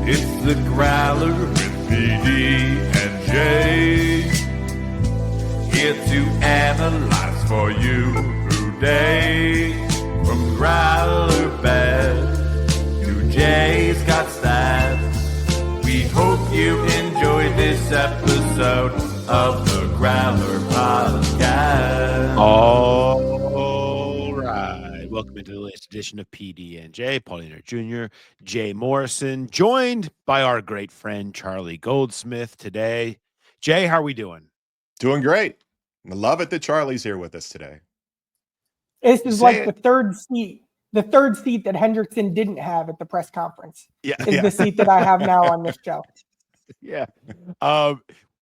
It's the Growler with BD and J. Here to analyze for you today. From Growler Bad to Jay's got stats. We hope you enjoyed this episode of the Growler Podcast. All right. Welcome into the latest edition of PD&J. Paulina Jr., Jay Morrison, joined by our great friend Charlie Goldsmith today. Jay, how are we doing? Doing great. I love it that Charlie's here with us today. This is the third seat that Hendrickson didn't have at the press conference. The seat that I have now on this show. Yeah.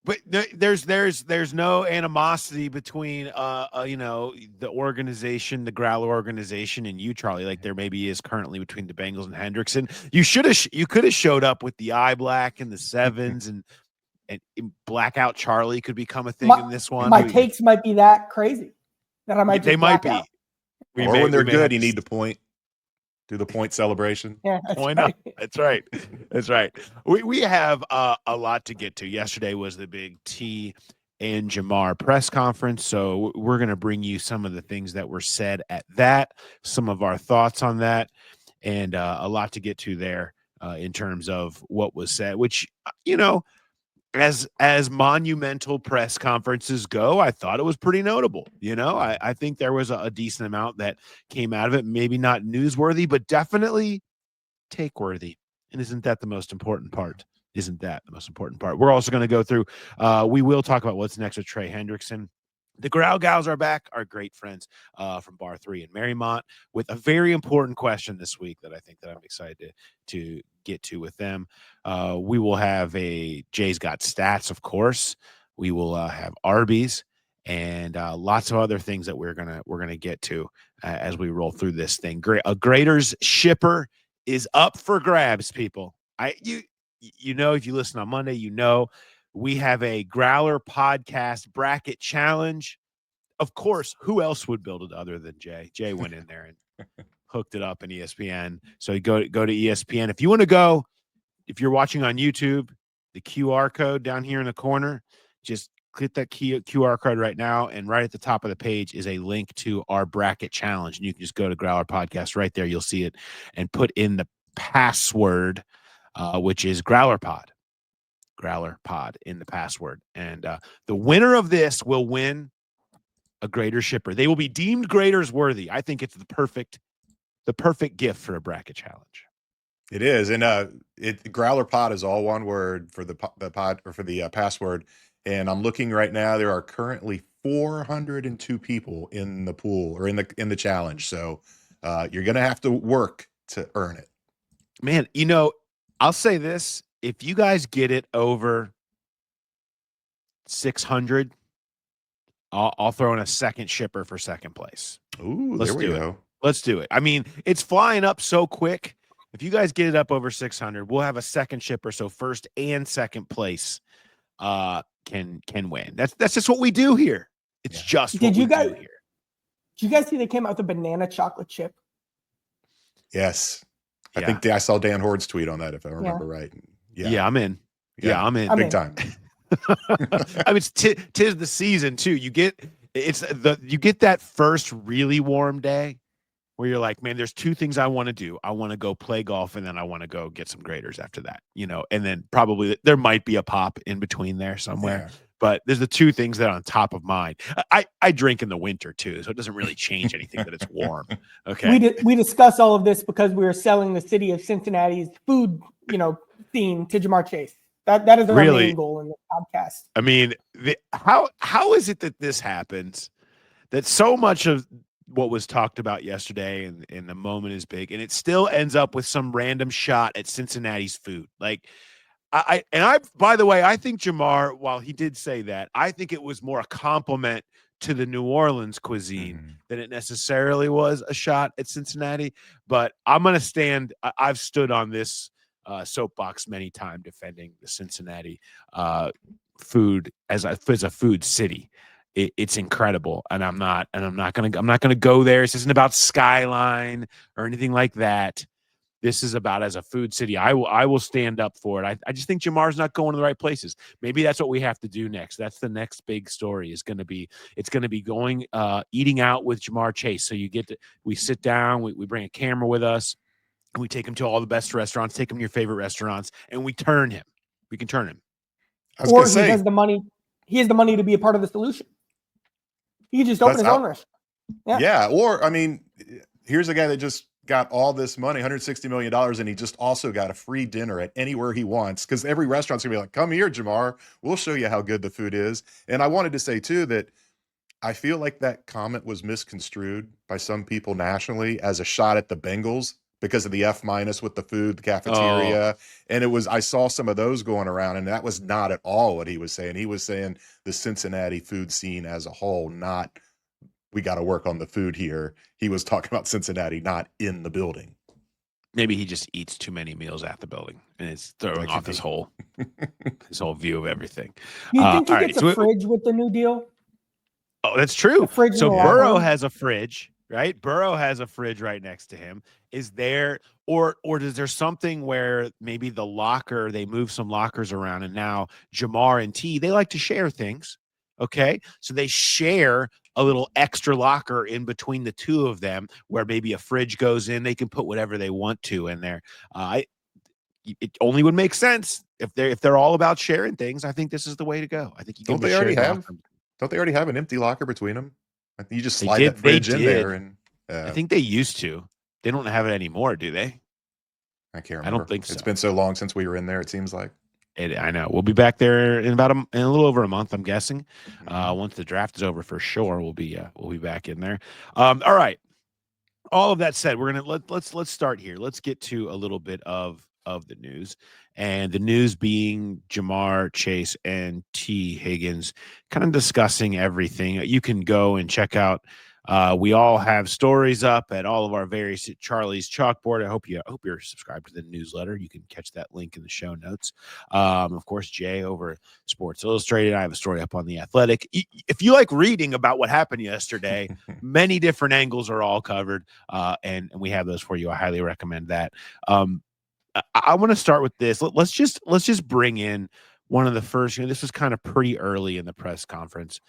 But there's no animosity between the organization, the Growler organization, and you, Charlie, like there maybe is currently between the Bengals and Hendrickson. You could have showed up with the eye black and the sevens and blackout Charlie could become a thing in this one. My takes might be that crazy that I might. They might be. Out. Or when they're good, you need to point. Do the point celebration. Yeah, why not? That's right. That's right. We have a lot to get to. Yesterday was the big T and Ja'Marr press conference, so we're going to bring you some of the things that were said at that, some of our thoughts on that, and a lot to get to there in terms of what was said, which, as monumental press conferences go, I thought it was pretty notable. I think there was a decent amount that came out of it, maybe not newsworthy, but definitely take worthy. And isn't that the most important part? We're also going to go through, we will talk about what's next with Trey Hendrickson. The Growl Gals are back, our great friends from Bar 3 in Marymount, with a very important question this week that I think that I'm excited to get to with them. We will have Jay's Got Stats, of course. We will have ARBIES and lots of other things that we're gonna get to as we roll through this thing. A Graeters shipper is up for grabs, people. If you listen on Monday, we have a Growler podcast bracket challenge. Of course, who else would build it other than Jay? Jay went in there and hooked it up in ESPN. So you go to ESPN. If you want to go, if you're watching on YouTube, the QR code down here in the corner, just click that QR code right now. And right at the top of the page is a link to our bracket challenge. And you can just go to Growler Podcast right there. You'll see it and put in the password, which is Growler Pod in the password. And the winner of this will win a Graeters shipper. They will be deemed Graeters worthy. I think it's the perfect gift for a bracket challenge. It is. And Growler Pod is all one word for the pod or for the password. And I'm looking right now, there are currently 402 people in the pool or in the challenge. So you're going to have to work to earn it. Man, I'll say this. If you guys get it over 600, I'll throw in a second shipper for second place. Ooh, there we go. Let's do it. I mean, it's flying up so quick. If you guys get it up over 600, we'll have a second shipper. So first and second place can win. That's just what we do here. It's just what we do here. Did you guys see they came out with a banana chocolate chip? Yes. I think I saw Dan Horde's tweet on that, if I remember right. Yeah, I'm in. Yeah, I'm in. Big time. I mean, it's tis the season too. You get that first really warm day where you're like, man, there's two things I want to do. I want to go play golf, and then I want to go get some Graeters after that. And then probably there might be a pop in between there somewhere. Yeah. But there's the two things that are on top of mind. I drink in the winter too, so it doesn't really change anything that it's warm. Okay. We discuss all of this because we are selling the city of Cincinnati's food, theme to Ja'Marr Chase. That is our main goal in this podcast. I mean, how is it that this happens? That so much of what was talked about yesterday and the moment is big, and it still ends up with some random shot at Cincinnati's food. Like, by the way, I think Ja'Marr, while he did say that, I think it was more a compliment to the New Orleans cuisine than it necessarily was a shot at Cincinnati. But I'm going to stand. I've stood on this soapbox many times defending the Cincinnati food as a food city. It's incredible, and I'm not gonna go there. This isn't about skyline or anything like that. this is about as a food city. I will stand up for it. I just think Ja'Marr's not going to the right places. Maybe that's what we have to do next. That's the next big story it's going to be going eating out with Ja'Marr Chase. So we sit down, we bring a camera with us, and we take him to all the best restaurants, take him to your favorite restaurants, and we turn him. We can turn him. Or he has the money. He has the money to be a part of the solution. He can just open his own restaurant. Yeah. Or, I mean, here's a guy that just got all this money, $160 million, and he just also got a free dinner at anywhere he wants, because every restaurant's gonna be like, come here, Ja'Marr, we'll show you how good the food is. And I wanted to say too that I feel like that comment was misconstrued by some people nationally as a shot at the Bengals because of the F- with the food, the cafeteria. And I saw some of those going around, and that was not at all what he was saying. He was saying the Cincinnati food scene as a whole, not we got to work on the food here. He was talking about Cincinnati, not in the building. Maybe he just eats too many meals at the building, and it's throwing off his whole view of everything. You think he gets a fridge with the new deal? Oh, that's true. So Burrow has a fridge, right? Burrow has a fridge right next to him. Is there, or is there something where maybe the locker, they move some lockers around, and now Ja'Marr and T, they like to share things. Okay. So they share a little extra locker in between the two of them where maybe a fridge goes in. They can put whatever they want to in there. It only would make sense if they're all about sharing things. I think this is the way to go. I think you don't they already have an empty locker between them? I think you just slide that fridge in there, and I think they used to. They don't have it anymore, do they? I can't remember. I don't think so. It's been so long since we were in there. It seems like. I know. We'll be back there in a little over a month, I'm guessing. Once the draft is over, for sure, we'll be back in there. All right. All of that said, we're gonna let's start here. Let's get to a little bit of the news, and the news being Ja'Marr Chase and T Higgins, kind of discussing everything. You can go and check out. We all have stories up at all of our various Charlie's Chalkboard. I hope you're subscribed to the newsletter. You can catch that link in the show notes. Of course, Jay over Sports Illustrated. I have a story up on The Athletic. If you like reading about what happened yesterday, many different angles are all covered, and we have those for you. I highly recommend that. I want to start with this. Let's just bring in one of the first. This was kind of pretty early in the press conference.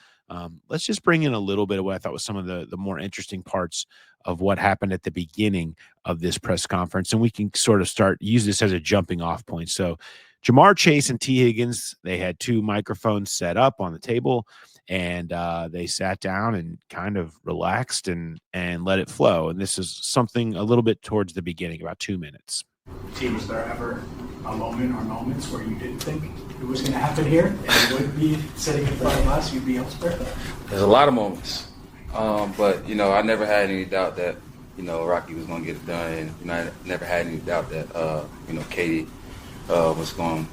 Let's just bring in a little bit of what I thought was some of the more interesting parts of what happened at the beginning of this press conference, and we can sort of use this as a jumping off point. So Ja'Marr Chase and T Higgins, they had two microphones set up on the table, and they sat down and kind of relaxed and let it flow. And this is something a little bit towards the beginning, about 2 minutes. T, was there ever a moment or moments where you didn't think it was going to happen here and you would be sitting in front of us, you'd be elsewhere? There's a lot of moments, but I never had any doubt that Rocky was going to get it done, and I never had any doubt that Katie was going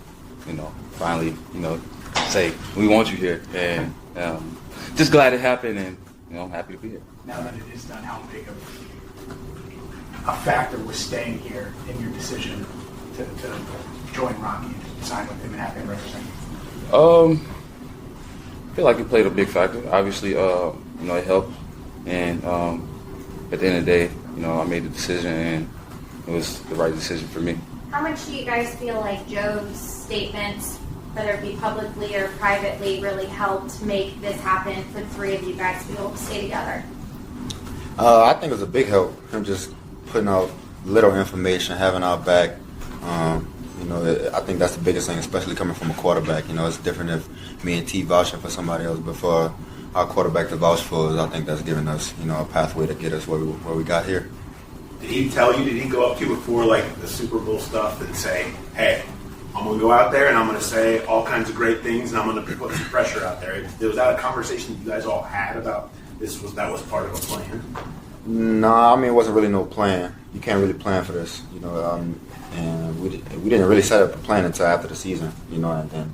finally say we want you here, and just glad it happened, and I'm happy to be here. Now that it is done, how big of a factor was staying here in your decision to join Rocky and sign with him and have him represent you? I feel like it played a big factor. Obviously, it helped, and at the end of the day, I made the decision, and it was the right decision for me. How much do you guys feel like Joe's statements, whether it be publicly or privately, really helped make this happen for the three of you guys to be able to stay together? I think it was a big help. Him just putting out little information, having our back. I think that's the biggest thing, especially coming from a quarterback. It's different if me and T vouching for somebody else, but for our quarterback to vouch for us, I think that's giving us, a pathway to get us where we got here. Did he tell you, did he go up to you before the Super Bowl stuff and say, hey, I'm going to go out there and I'm going to say all kinds of great things and I'm going to put some pressure out there? Was that a conversation you guys all had about that was part of a plan? No, it wasn't really no plan. You can't really plan for this, and we didn't really set up a plan until after the season, and then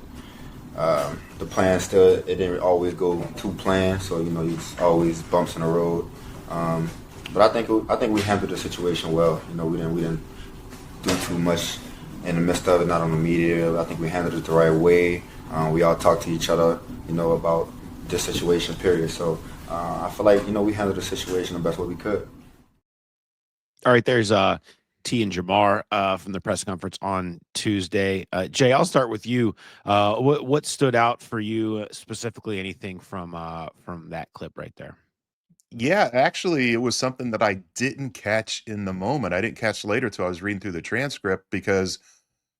the plan still, it didn't always go to plan, so it's always bumps in the road. But I think we handled the situation well. We didn't do too much in the midst of it, not on the media. I think we handled it the right way. We all talked to each other, about this situation, period. So I feel like we handled the situation the best way we could. All right, there's T and Ja'Marr from the press conference on Tuesday. Jay, I'll start with you. What stood out for you specifically? Anything from that clip right there? Yeah, actually, it was something that I didn't catch in the moment. I didn't catch later till I was reading through the transcript, because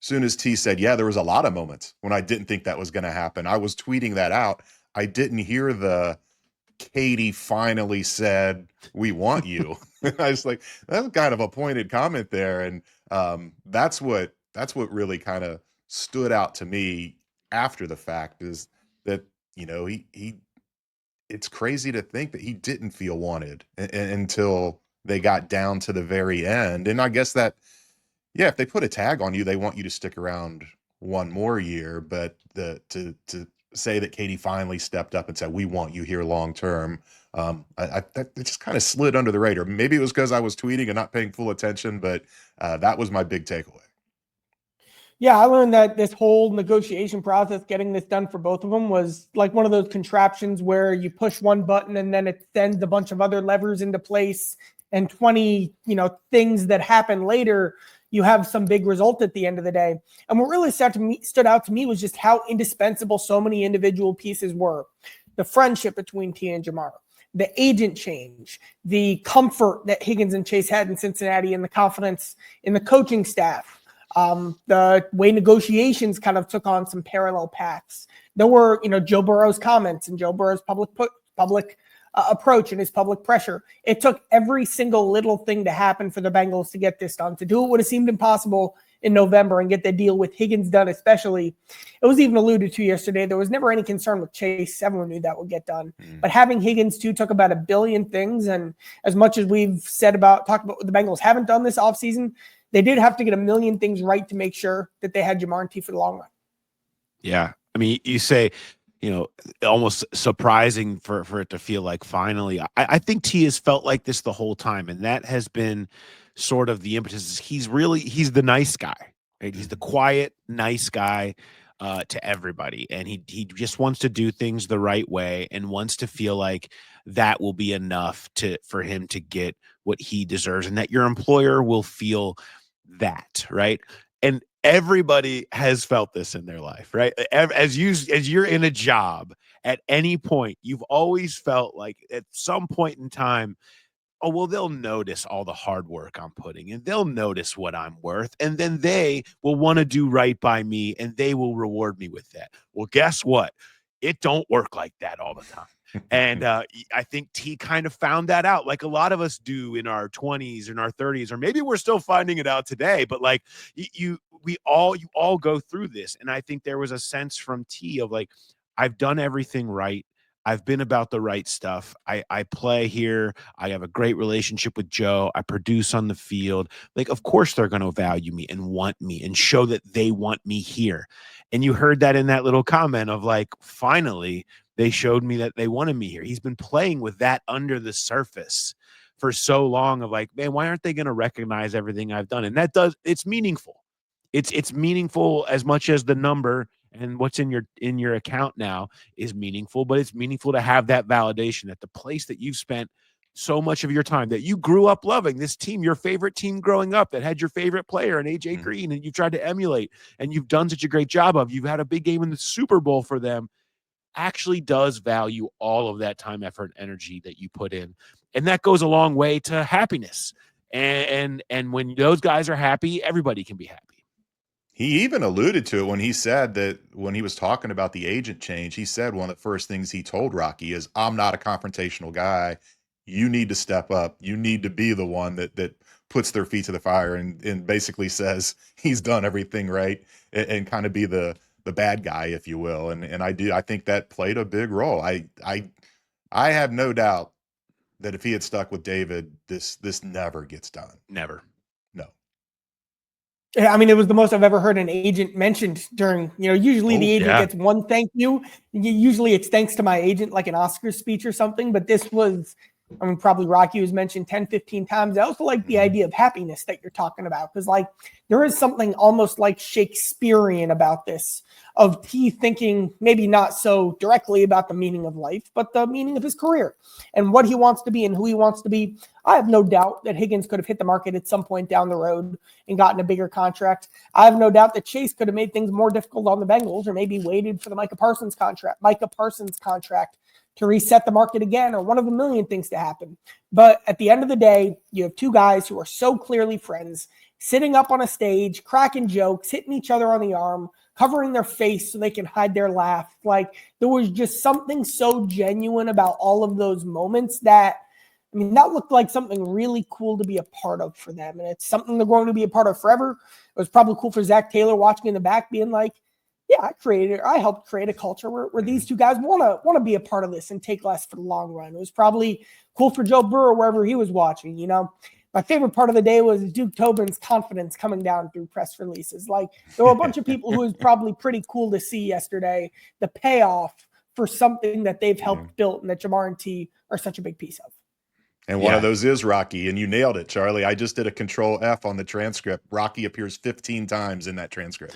as soon as T said, yeah, there was a lot of moments when I didn't think that was going to happen. I was tweeting that out. I didn't hear the Katie finally said, we want you. I was like, that's kind of a pointed comment there. And that's what really kind of stood out to me after the fact, is that, it's crazy to think that he didn't feel wanted until they got down to the very end. And I guess that, yeah, if they put a tag on you, they want you to stick around one more year. But to say that Katie finally stepped up and said, we want you here long term, that it just kind of slid under the radar. Maybe it was because I was tweeting and not paying full attention, but that was my big takeaway. Yeah, I learned that this whole negotiation process, getting this done for both of them, was like one of those contraptions where you push one button and then it sends a bunch of other levers into place, and 20, things that happen later, you have some big result at the end of the day. And what really stood out to me was just how indispensable so many individual pieces were. The friendship between T and Ja'Marr, the agent change, the comfort that Higgins and Chase had in Cincinnati, and the confidence in the coaching staff. The way negotiations kind of took on some parallel paths. There were, Joe Burrow's comments and Joe Burrow's public approach and his public pressure. It took every single little thing to happen for the Bengals to get this done. To do it would have seemed impossible in November, and get the deal with Higgins done especially. It was even alluded to yesterday. There was never any concern with Chase. Everyone knew that would get done. But having Higgins too took about 1 billion things. And as much as we've talked about what the Bengals haven't done this offseason, they did have to get 1 million things right to make sure that they had Ja'Marr and T for the long run. Yeah. I mean, you say, almost surprising for it to feel like finally. I think T has felt like this the whole time, and that has been sort of the impetus. He's the nice guy, right? He's the quiet, nice guy to everybody, and he just wants to do things the right way and wants to feel like that will be enough for him to get what he deserves, and that your employer will feel that, right? And everybody has felt this in their life, right? As you're in a job, at any point, you've always felt like at some point in time, oh, well, they'll notice all the hard work I'm putting in. They'll notice what I'm worth. And then they will want to do right by me, and they will reward me with that. Well, guess what? It don't work like that all the time. And I think T kind of found that out, like a lot of us do in our 20s and our 30s, or maybe we're still finding it out today. But like you all go through this. And I think there was a sense from T of like, I've done everything right. I've been about the right stuff. I play here. I have a great relationship with Joe. I produce on the field. Like, of course, they're going to value me and want me and show that they want me here. And you heard that in that little comment of like, finally, they showed me that they wanted me here. He's been playing with that under the surface for so long of like, man, why aren't they going to recognize everything I've done? And it's meaningful. It's meaningful as much as the number and what's in your account now is meaningful, but it's meaningful to have that validation that the place that you've spent so much of your time, that you grew up loving, this team, your favorite team growing up, that had your favorite player and AJ Green, and you tried to emulate, and you've done such a great job of, you've had a big game in the Super Bowl for them, actually does value all of that time, effort, energy that you put in. And that goes a long way to happiness. And when those guys are happy, everybody can be happy. He even alluded to it when he said that when he was talking about the agent change, he said one of the first things he told Rocky is, I'm not a confrontational guy. You need to step up. You need to be the one that puts their feet to the fire and basically says he's done everything right and kind of be the bad guy, if you will. And I think that played a big role. I have no doubt that if he had stuck with David, this never gets done. Never. No. I mean, it was the most I've ever heard an agent mentioned during, usually the agent gets one thank you. Usually it's thanks to my agent, like an Oscars speech or something. But this was I mean, probably Rocky was mentioned 10, 15 times. I also like the idea of happiness that you're talking about, because like there is something almost like Shakespearean about this, of T thinking maybe not so directly about the meaning of life, but the meaning of his career and what he wants to be and who he wants to be. I have no doubt that Higgins could have hit the market at some point down the road and gotten a bigger contract. I have no doubt that Chase could have made things more difficult on the Bengals, or maybe waited for the Micah Parsons contract to reset the market again, or one of a million things to happen. But at the end of the day, you have two guys who are so clearly friends, sitting up on a stage, cracking jokes, hitting each other on the arm, covering their face so they can hide their laugh. Like, there was just something so genuine about all of those moments that, I mean, that looked like something really cool to be a part of for them. And it's something they're going to be a part of forever. It was probably cool for Zach Taylor watching in the back, being like, yeah, I helped create a culture where these two guys want to be a part of this and take less for the long run. It was probably cool for Joe Burrow wherever he was watching. You know, my favorite part of the day was Duke Tobin's confidence coming down through press releases. Like, there were a bunch of people who was probably pretty cool to see yesterday, the payoff for something that they've helped build and that Ja'Marr and T are such a big piece of. And one of those is Rocky, and you nailed it, Charlie. I just did a Control F on the transcript. Rocky appears 15 times in that transcript.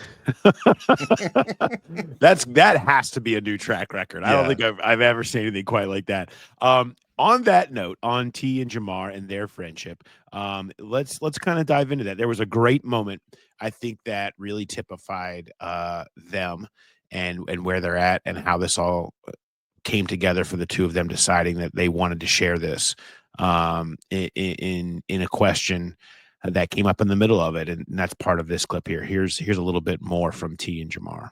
That has to be a new track record. I don't think I've ever seen anything quite like that. On that note, on T and Ja'Marr and their friendship, let's kind of dive into that. There was a great moment, I think, that really typified them and where they're at and how this all came together for the two of them deciding that they wanted to share this in a question that came up in the middle of it, and that's part of this clip here. Here's a little bit more from T and Ja'Marr.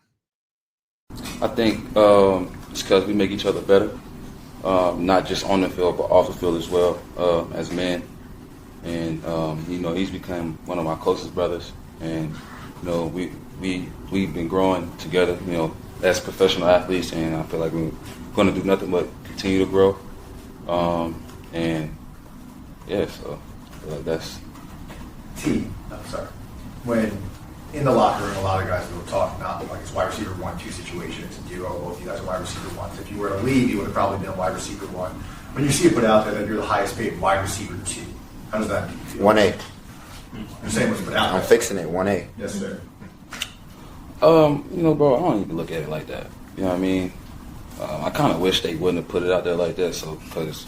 I think it's because we make each other better, not just on the field but off the field as well, as men. And he's become one of my closest brothers, and we've been growing together, as professional athletes, and I feel like we're going to do nothing but continue to grow. So that's T. I'm sorry. When in the locker room, a lot of guys will talk not like it's wide receiver 1-2 situations, and both you guys are wide receiver ones. If you were to leave, you would have probably been wide receiver 1. When you see it put out there that you're the highest paid wide receiver 2, how does that make you feel? 1A. You're saying what's put out there. I'm fixing it. 1A. Yes, sir. Bro, I don't even look at it like that. You know what I mean? I kind of wish they wouldn't have put it out there like that. So, because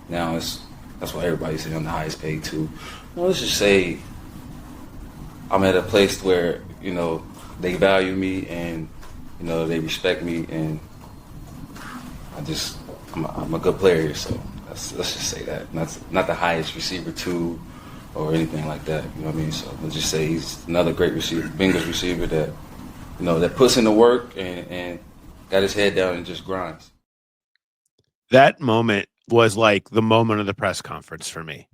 now that's why everybody's saying I'm the highest paid too. Let's just say I'm at a place where they value me and they respect me, and I'm a good player here. So let's just say that. That's not the highest receiver too, or anything like that. You know what I mean? So let's just say he's another great receiver, Bengals receiver that that puts in the work and got his head down and just grinds. That moment was like the moment of the press conference for me.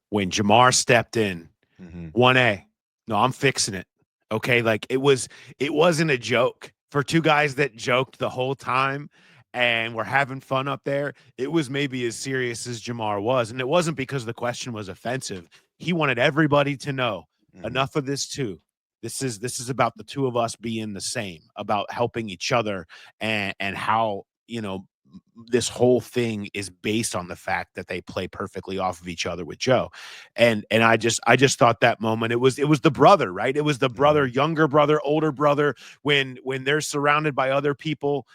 When Ja'Marr stepped in, 1A. No, I'm fixing it. Okay. Like it wasn't a joke for two guys that joked the whole time and were having fun up there. It was maybe as serious as Ja'Marr was. And it wasn't because the question was offensive. He wanted everybody to know enough of this too. This is about the two of us being the same, about helping each other, and how, this whole thing is based on the fact that they play perfectly off of each other with Joe. And I just thought that moment, it was the brother, right? It was the brother, younger brother, older brother, when they're surrounded by other people,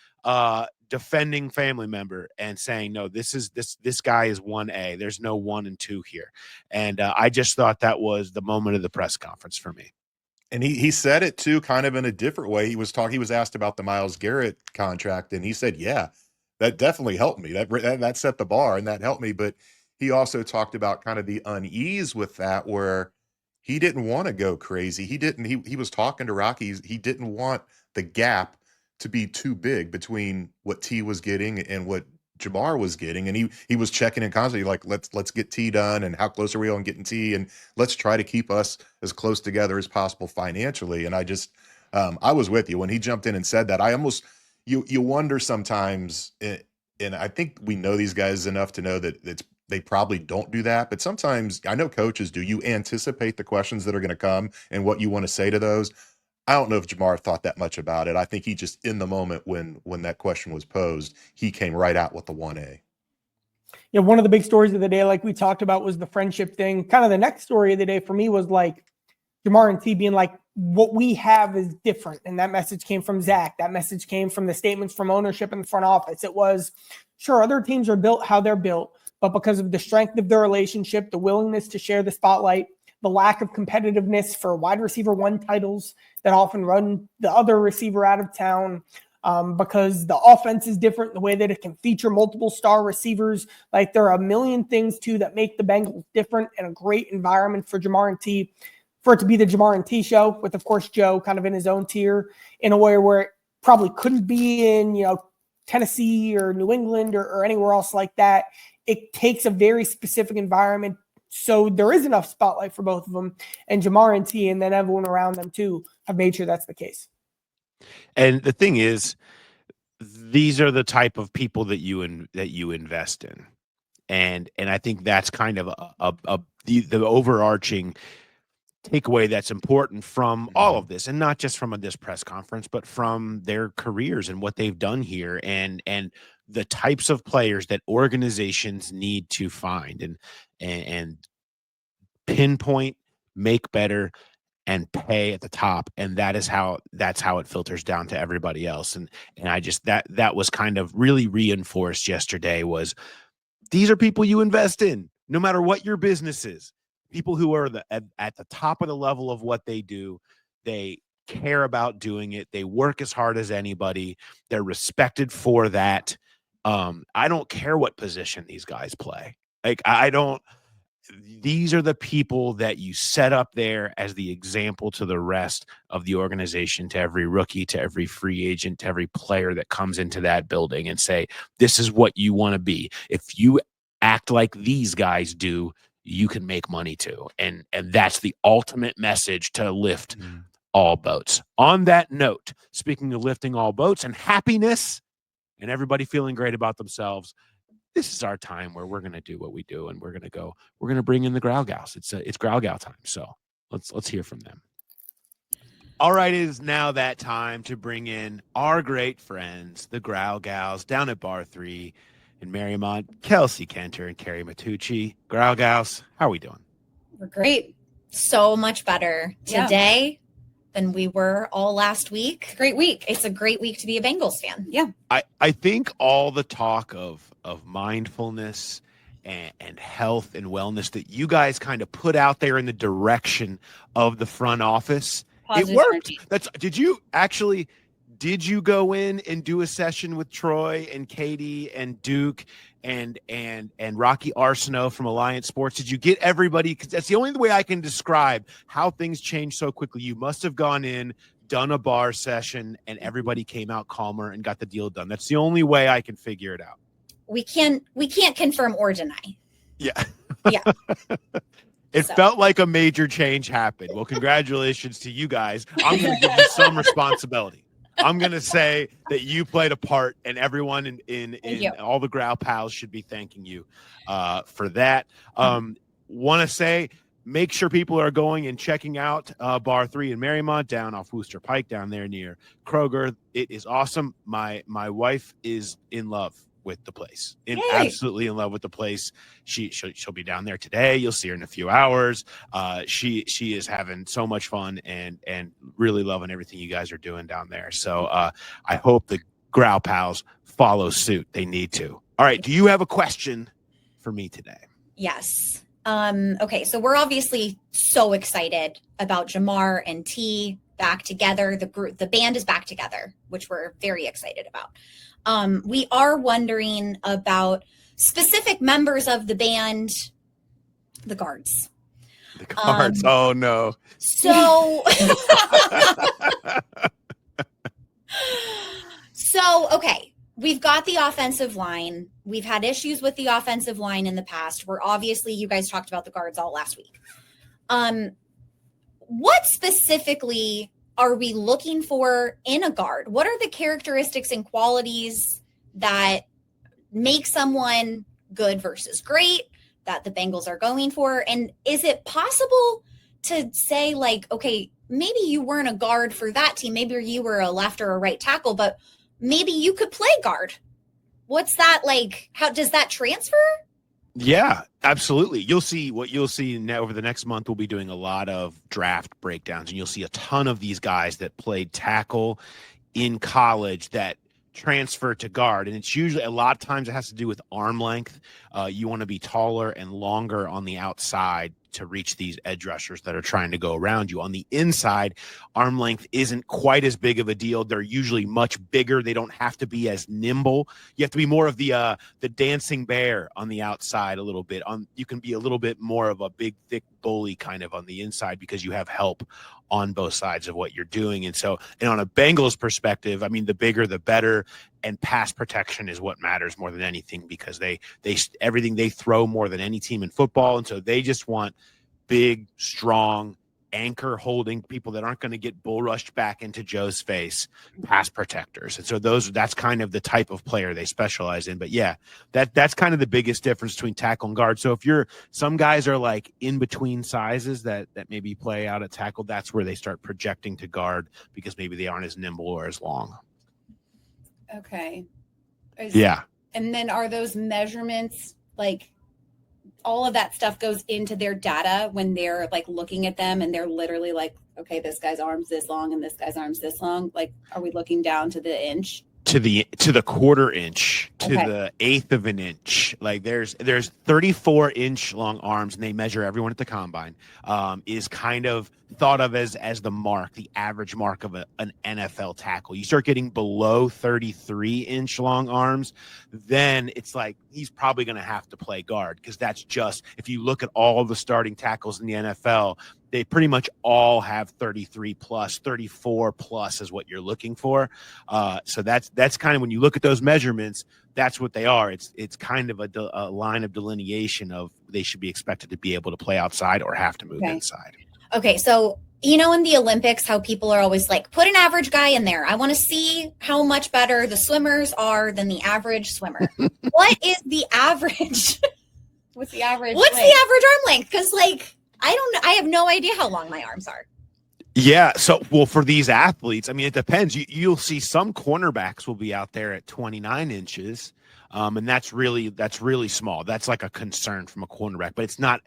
defending family member and saying, no, this guy is 1A. There's no 1 and 2 here. And I just thought that was the moment of the press conference for me. And he said it too, kind of in a different way. He was asked about the Myles Garrett contract, and he said, yeah, that definitely helped me. That set the bar, and that helped me. But he also talked about kind of the unease with that, where he didn't want to go crazy. He was talking to Rocky. He didn't want the gap to be too big between what T was getting and what Ja'Marr was getting, and he was checking in constantly, like, let's get T done, and how close are we on getting T, and let's try to keep us as close together as possible financially. And I just I was with you when he jumped in and said that. I almost you wonder sometimes, and I think we know these guys enough to know that they probably don't do that, but sometimes I know coaches do. You anticipate the questions that are going to come and what you want to say to those. I don't know if Ja'Marr thought that much about it. I think he just, in the moment when that question was posed, he came right out with the 1A. one of the big stories of the day, like we talked about, was the friendship thing. Kind of the next story of the day for me was like Ja'Marr and T being like, what we have is different. And that message came from Zach. That message came from the statements from ownership in the front office. It was, sure, other teams are built how they're built, but because of the strength of their relationship, the willingness to share the spotlight, the lack of competitiveness for wide receiver one titles that often run the other receiver out of town, because the offense is different, the way that it can feature multiple star receivers. Like, there are a million things too that make the Bengals different and a great environment for Ja'Marr and T, for it to be the Ja'Marr and T show, with, of course, Joe kind of in his own tier in a way where it probably couldn't be in, Tennessee or New England or anywhere else like that. It takes a very specific environment, so there is enough spotlight for both of them. And Ja'Marr and T, and then everyone around them too, have made sure that's the case. And the thing is, these are the type of people that you invest in, and I think that's kind of the overarching takeaway that's important from all of this, and not just from this press conference, but from their careers and what they've done here, and the types of players that organizations need to find and pinpoint, make better, and pay at the top. And that's how it filters down to everybody else. And I just, that was kind of really reinforced yesterday, was these are people you invest in, no matter what your business is. People who are at the top of the level of what they do. They care about doing it. They work as hard as anybody. They're respected for that. I don't care what position these guys play. Like, these are the people that you set up there as the example to the rest of the organization, to every rookie, to every free agent, to every player that comes into that building, and say, this is what you want to be. If you act like these guys do, you can make money too. And that's the ultimate message to lift all boats. On that note, speaking of lifting all boats and happiness and everybody feeling great about themselves, this is our time where we're going to do what we do, and we're going to bring in the Growl Gals. It's Growl Gal time. So let's hear from them. All right. It is now that time to bring in our great friends, the Growl Gals, down at Bar 3 in Marymount, Kelsey Kenter and Carrie Matucci. Growl Gals, how are we doing? We're great. So much better today than we were all last week. Great week. It's a great week to be a Bengals fan. Yeah. I think all the talk of mindfulness and health and wellness that you guys kind of put out there in the direction of the front office, it worked. Did you go in and do a session with Troy and Katie and Duke and Rocky Arsenault from Alliance Sports? Did you get everybody? Because that's the only way I can describe how things change so quickly. You must have gone in, done a bar session, and everybody came out calmer and got the deal done. That's the only way I can figure it out. We can't confirm or deny. Yeah. Yeah. It felt like a major change happened. Well, congratulations to you guys. I'm going to give you some responsibility. I'm going to say that you played a part, and everyone in all the Growl pals should be thanking you for that. Want to say, make sure people are going and checking out Bar 3 in Marymount, down off Wooster Pike, down there near Kroger. It is awesome. My wife is in love with the place, absolutely in love with the place. She'll be down there today. You'll see her in a few hours. She is having so much fun and really loving everything you guys are doing down there. So I hope the Growl pals follow suit. They need to. All right. Do you have a question for me today? Yes. Okay. So we're obviously so excited about Ja'Marr and T back together. The band is back together, which we're very excited about. We are wondering about specific members of the band, the guards. The guards. Oh no. So, okay. We've got the offensive line. We've had issues with the offensive line in the past. You guys talked about the guards all last week. What specifically are we looking for in a guard? What are the characteristics and qualities that make someone good versus great that the Bengals are going for? And is it possible to say, like, okay, maybe you weren't a guard for that team. Maybe you were a left or a right tackle, but maybe you could play guard. What's that like? How does that transfer? Yeah, absolutely. You'll see now over the next month. We'll be doing a lot of draft breakdowns, and you'll see a ton of these guys that played tackle in college that transfer to guard. And it's usually a lot of times it has to do with arm length. You want to be taller and longer on the outside to reach these edge rushers that are trying to go around you. On the inside, arm length isn't quite as big of a deal. They're usually much bigger. They don't have to be as nimble. You have to be more of the dancing bear on the outside a little bit. You can be a little bit more of a big, thick bully kind of on the inside because you have help on both sides of what you're doing. And on a Bengals perspective, I mean, the bigger, the better. And pass protection is what matters more than anything because they everything they throw more than any team in football. And so they just want big, strong, anchor holding people that aren't going to get bull rushed back into Joe's face, pass protectors. And so that's kind of the type of player they specialize in. But yeah, that's kind of the biggest difference between tackle and guard. So if some guys are like in between sizes that maybe play out at tackle, that's where they start projecting to guard because maybe they aren't as nimble or as long. Okay. Yeah. And then are those measurements like all of that stuff goes into their data when they're like looking at them and they're literally like, okay, this guy's arm's this long and this guy's arm's this long. Like, are we looking down to the inch? To the quarter inch, to the eighth of an inch. Like there's 34-inch long arms, and they measure everyone at the combine. Is kind of thought of as the mark, the average mark of an NFL tackle. You start getting below 33-inch long arms, then it's like he's probably going to have to play guard because that's just if you look at all the starting tackles in the NFL. They pretty much all have 33 plus, 34 plus is what you're looking for. So that's kind of when you look at those measurements, that's what they are. It's kind of a line of delineation of they should be expected to be able to play outside or have to move inside. Okay, so in the Olympics, how people are always like, put an average guy in there. I want to see how much better the swimmers are than the average swimmer. What is the average? What's the average? What's the average arm length? Because I have no idea how long my arms are. Yeah. So, for these athletes, I mean, it depends. You'll see some cornerbacks will be out there at 29 inches. And that's really small. That's like a concern from a cornerback, but it's not,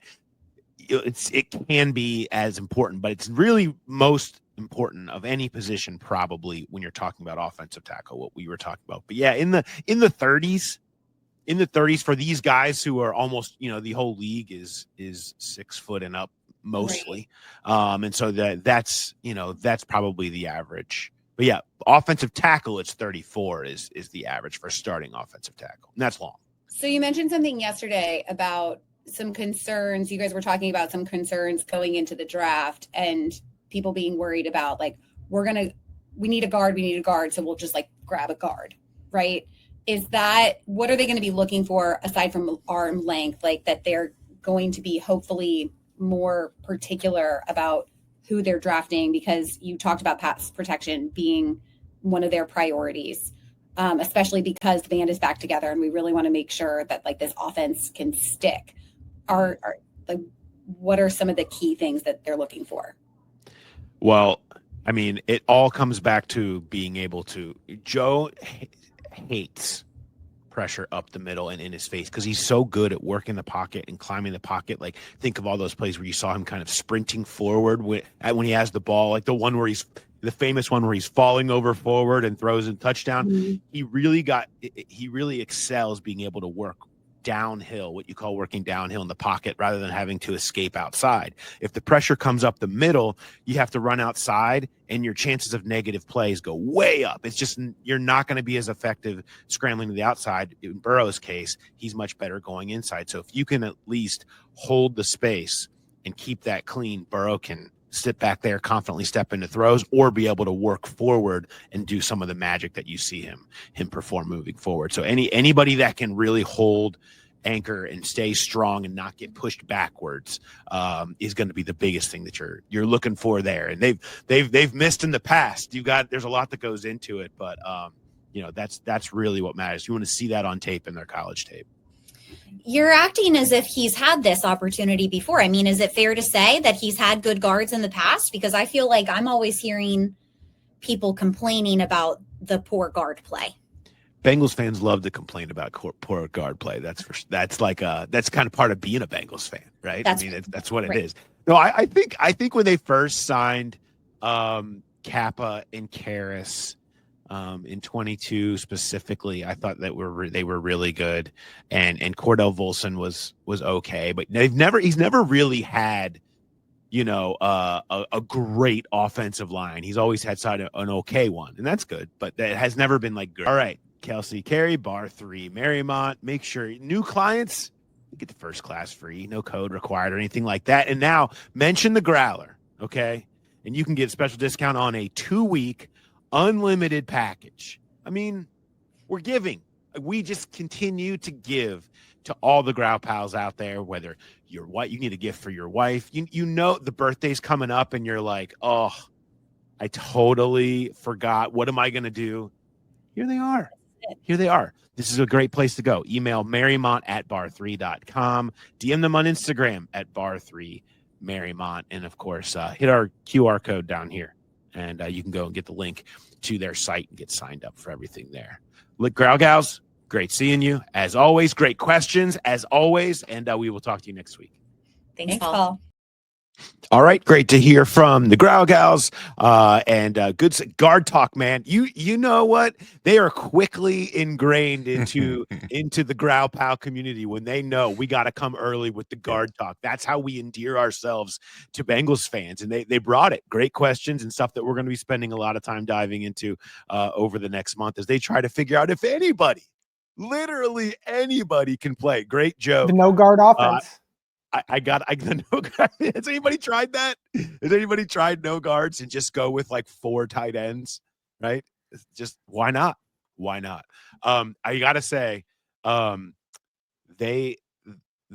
it can be as important, but it's really most important of any position, probably when you're talking about offensive tackle, what we were talking about. But yeah, in the 30s, for these guys who are almost, the whole league is 6 foot and up mostly. Right. And so that's probably the average. But yeah, offensive tackle, it's 34 is the average for starting offensive tackle. And that's long. So you mentioned something yesterday about some concerns. You guys were talking about some concerns going into the draft and people being worried about like, we need a guard. So we'll just like grab a guard. Right. What are they going to be looking for aside from arm length, like that they're going to be hopefully more particular about who they're drafting because you talked about pass protection being one of their priorities, especially because the band is back together and we really want to make sure that like this offense can stick. What are some of the key things that they're looking for? Well, I mean, it all comes back to being able to Joe hates pressure up the middle and in his face because he's so good at working the pocket and climbing the pocket. Like think of all those plays where you saw him kind of sprinting forward when he has the ball, like the famous one where he's falling over forward and throws a touchdown. Mm-hmm. He really excels being able to work downhill, what you call working downhill in the pocket rather than having to escape outside. If the pressure comes up the middle, you have to run outside and your chances of negative plays go way up. It's just, you're not going to be as effective scrambling to the outside. In Burrow's case, he's much better going inside. So if you can at least hold the space and keep that clean, Burrow can sit back there, confidently step into throws, or be able to work forward and do some of the magic that you see him perform moving forward. So anybody that can really hold, anchor, and stay strong and not get pushed backwards is going to be the biggest thing that you're looking for there. And they've missed in the past. There's a lot that goes into it, but that's really what matters. You want to see that on tape in their college tape. You're acting as if he's had this opportunity before. I mean, is it fair to say that he's had good guards in the past? Because I feel like I'm always hearing people complaining about the poor guard play. Bengals fans love to complain about poor guard play. That's kind of part of being a Bengals fan, right? That's what it is. No, I think when they first signed Kappa and Karras in 22 specifically, I thought that they were really good, and Cordell Volson was okay, but he's never really had a great offensive line. He's always had an okay one, and that's good, but that has never been like good. All right, Kelsey, Carey, bar 3, Marymount. Make sure new clients get the first class free, no code required or anything like that. And now mention the Growler, okay? And you can get a special discount on a 2-week unlimited package. I mean, we're giving. We just continue to give to all the Growl pals out there, whether you're what you need a gift for your wife. You know the birthday's coming up and you're like, oh, I totally forgot. What am I going to do? Here they are. Here they are. This is a great place to go. Email marymont@bar3.com. DM them on Instagram at bar3marymont. And, of course, hit our QR code down here. And you can go and get the link to their site and get signed up for everything there. Look, Growl Gals, great seeing you. As always, great questions, as always. And we will talk to you next week. Thanks, Paul. All right, great to hear from the Growl Gals and good guard talk, man. You know what? They are quickly ingrained into the Growl Pal community when they know we got to come early with the guard talk. That's how we endear ourselves to Bengals fans, and they brought it. Great questions and stuff that we're going to be spending a lot of time diving into over the next month as they try to figure out if anybody, literally anybody, can play. Great joke. The no guard offense. I got the no guard. Has anybody tried that? Has anybody tried no guards and just go with like 4 tight ends? Right? It's just why not? Why not? I gotta say, the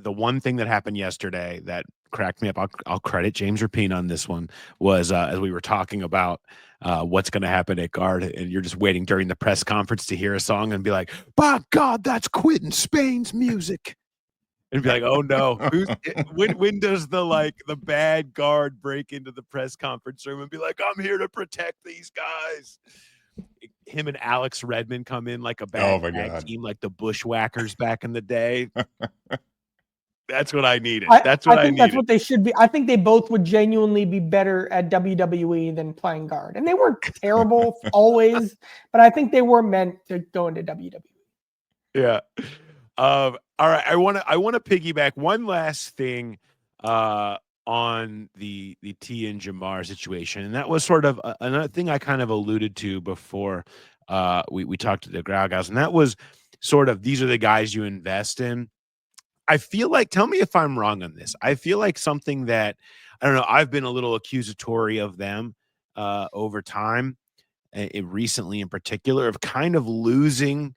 one thing that happened yesterday that cracked me up, I'll credit James Rapine on this one, was as we were talking about what's going to happen at guard, and you're just waiting during the press conference to hear a song and be like, by God, that's Quentin Spain's music. And be like, oh no, when does the bad guard break into the press conference room and be like, I'm here to protect these guys? Him and Alex Redmond come in like a bad tag team, like the Bushwhackers back in the day. That's what I needed. That's what I needed. That's what they should be. I think they both would genuinely be better at WWE than playing guard. And they weren't terrible always, but I think they were meant to go into WWE. Yeah. All right, I want to piggyback one last thing on the T and Ja'Marr situation, and that was sort of another thing I kind of alluded to before we talked to the Growl Guys, and that was sort of these are the guys you invest in. I feel like, tell me if I'm wrong on this. I feel like something that I don't know. I've been a little accusatory of them over time, recently in particular, of kind of losing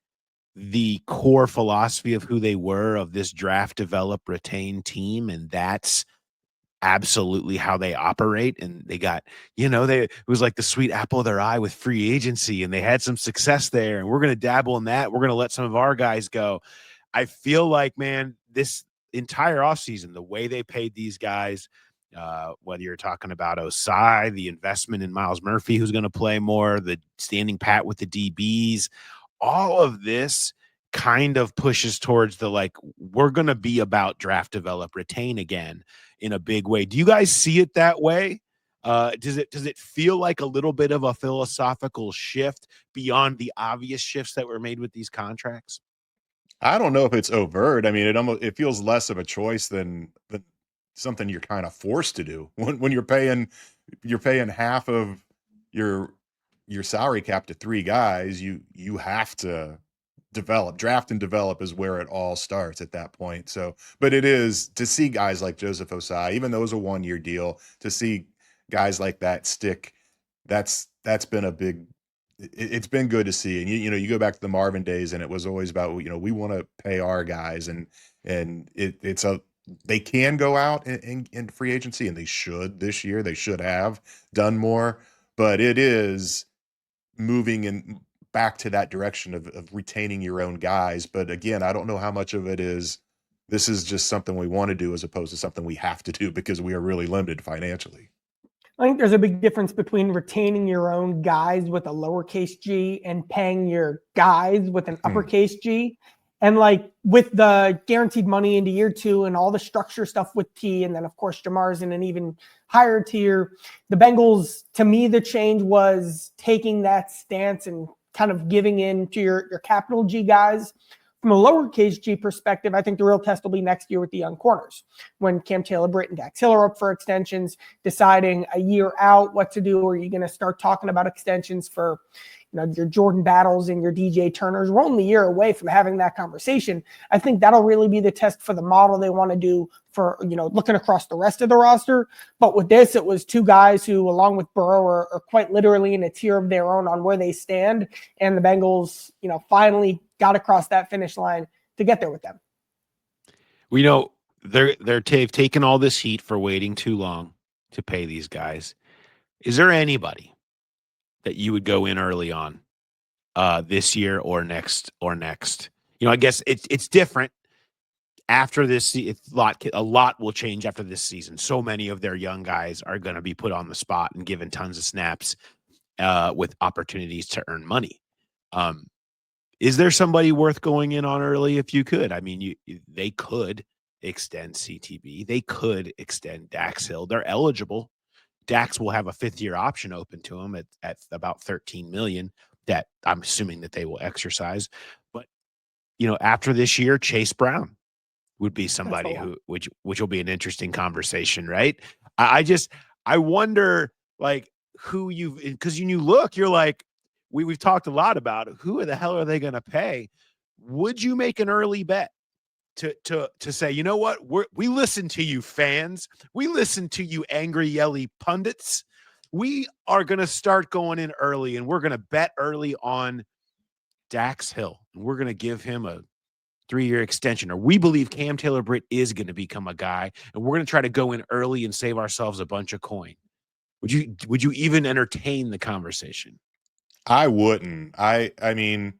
the core philosophy of who they were, of this draft, develop, retain team. And that's absolutely how they operate. And they got, it was like the sweet apple of their eye with free agency, and they had some success there. And we're going to dabble in that. We're going to let some of our guys go. I feel like, man, this entire offseason, the way they paid these guys, whether you're talking about Osai, the investment in Miles Murphy, who's going to play more, the standing pat with the DBs, all of this kind of pushes towards we're going to be about draft, develop, retain again in a big way. Do you guys see it that way? Does it feel like a little bit of a philosophical shift beyond the obvious shifts that were made with these contracts? I don't know if it's overt. I mean, it feels less of a choice than something you're kind of forced to do when you're paying half of your salary cap to 3 guys. You have to draft and develop is where it all starts at that point. So, but it is to see guys like Joseph Osai, even though it was a 1-year deal, to see guys like that stick. That's been it's been good to see. And you go back to the Marvin days, and it was always about, we want to pay our guys, and they can go out in free agency, and they should this year. They should have done more, but it is moving back to that direction of retaining your own guys. But again, I don't know how much of it is this is just something we want to do as opposed to something we have to do because we are really limited financially. I think there's a big difference between retaining your own guys with a lowercase g and paying your guys with an uppercase G. And like with the guaranteed money into year 2 and all the structure stuff with T, and then of course Ja'Marr's in an even higher tier. The Bengals, to me, the change was taking that stance and kind of giving in to your capital G guys. From a lowercase g perspective, I think the real test will be next year with the young corners when Cam Taylor-Britt and Dax Hill are up for extensions, deciding a year out what to do. Are you going to start talking about extensions for your Jordan Battles and your DJ Turners? We're only a year away from having that conversation. I think that'll really be the test for the model they want to do for, looking across the rest of the roster. But with this, it was 2 guys who, along with Burrow, are quite literally in a tier of their own on where they stand. And the Bengals, finally got across that finish line to get there with them. We know they've taken all this heat for waiting too long to pay these guys. Is there anybody that you would go in early on this year or next? I guess it's different after this. A lot will change after this season. So many of their young guys are going to be put on the spot and given tons of snaps with opportunities to earn money. Is there somebody worth going in on early if you could? I mean, they could extend CTB. They could extend Dax Hill. They're eligible. Dax will have a 5th-year option open to him at about $13 million that I'm assuming that they will exercise. But, after this year, Chase Brown would be somebody which will be an interesting conversation, right? I wonder, like, who because you look, you're like, we've talked a lot about who the hell are they going to pay? Would you make an early bet to say, you know what, we listen to you fans, we listen to you angry yelly pundits, we are going to start going in early and we're going to bet early on Dax Hill and we're going to give him a 3-year extension, or we believe Cam Taylor-Britt is going to become a guy and we're going to try to go in early and save ourselves a bunch of coin? Would you even entertain the conversation? I wouldn't. I mean,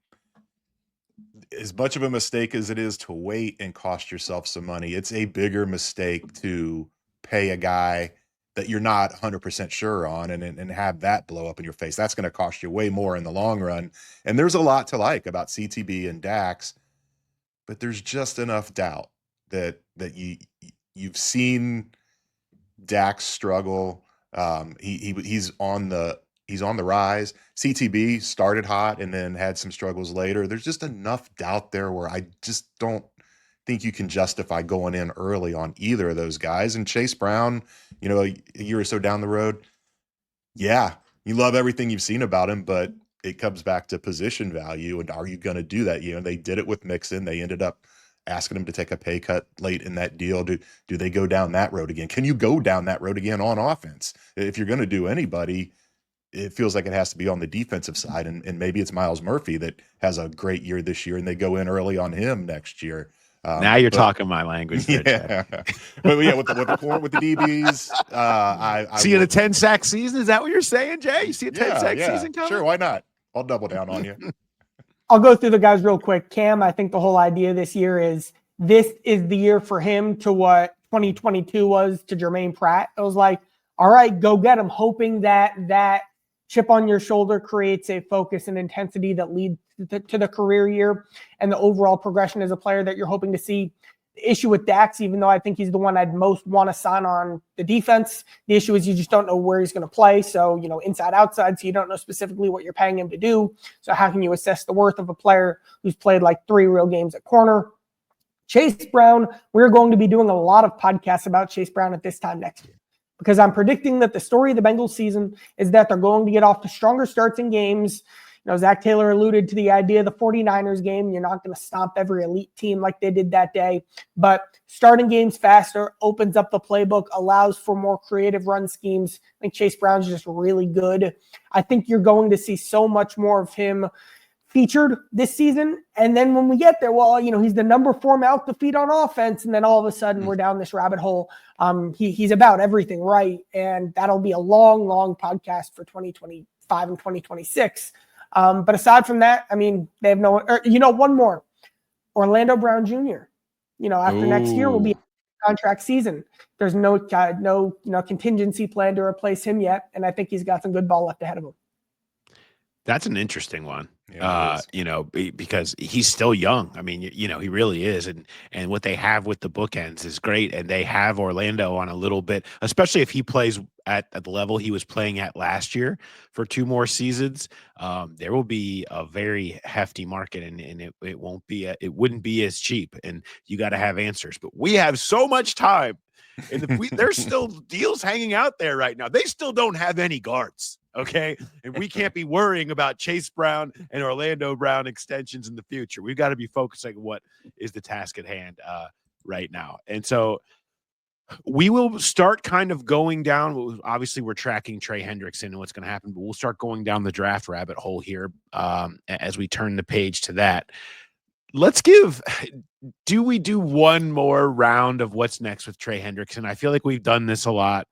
as much of a mistake as it is to wait and cost yourself some money, it's a bigger mistake to pay a guy that you're not 100% sure on and have that blow up in your face. That's going to cost you way more in the long run. And there's a lot to like about CTB and Dax, but there's just enough doubt that you've seen Dax struggle. He's on the rise. CTB started hot and then had some struggles later. There's just enough doubt there where I just don't think you can justify going in early on either of those guys. And Chase Brown, a year or so down the road, yeah, you love everything you've seen about him, but it comes back to position value. And are you going to do that? They did it with Mixon. They ended up asking him to take a pay cut late in that deal. Do they go down that road again? Can you go down that road again on offense? If you're going to do anybody, it feels like it has to be on the defensive side. And maybe it's Myles Murphy that has a great year this year and they go in early on him next year. Now you're talking my language. Yeah. But yeah, with the DBs, I see a 10-sack season. Is that what you're saying, Jay? You see a 10-sack season coming? Sure, why not? I'll double down on you. I'll go through the guys real quick. Cam, I think the whole idea this year is this is the year for him to what 2022 was to Jermaine Pratt. It was like, all right, go get him, hoping that chip on your shoulder creates a focus and intensity that leads to the career year and the overall progression as a player that you're hoping to see. The issue with Dax, even though I think he's the one I'd most want to sign on the defense, the issue is you just don't know where he's going to play. So, inside, outside, so you don't know specifically what you're paying him to do. So how can you assess the worth of a player who's played like 3 real games at corner? Chase Brown, we're going to be doing a lot of podcasts about Chase Brown at this time next year, because I'm predicting that the story of the Bengals season is that they're going to get off to stronger starts in games. Zach Taylor alluded to the idea of the 49ers game. You're not going to stomp every elite team like they did that day, but starting games faster opens up the playbook, allows for more creative run schemes. I think Chase Brown's just really good. I think you're going to see so much more of him featured this season. And then when we get there, he's the number 4 mouth to feed on offense. And then all of a sudden we're down this rabbit hole. He's about everything right. And that'll be a long, long podcast for 2025 and 2026. But aside from that, I mean, they have one more. Orlando Brown Jr. After next year will be contract season. There's no contingency plan to replace him yet, and I think he's got some good ball left ahead of him. That's an interesting one. Yeah, Because he's still young. I mean, he really is. And what they have with the bookends is great. And they have Orlando on a little bit, especially if he plays at the level he was playing at last year for 2 more seasons. There will be a very hefty market, and it wouldn't be as cheap. And you got to have answers. But we have so much time. And there's still deals hanging out there right now. They still don't have any guards. Okay. And we can't be worrying about Chase Brown and Orlando Brown extensions in the future. We've got to be focusing on what is the task at hand right now. And so we will start kind of going down. Obviously, we're tracking Trey Hendrickson and what's going to happen, but we'll start going down the draft rabbit hole here as we turn the page to that. Do we do one more round of what's next with Trey Hendrickson? I feel like we've done this a lot.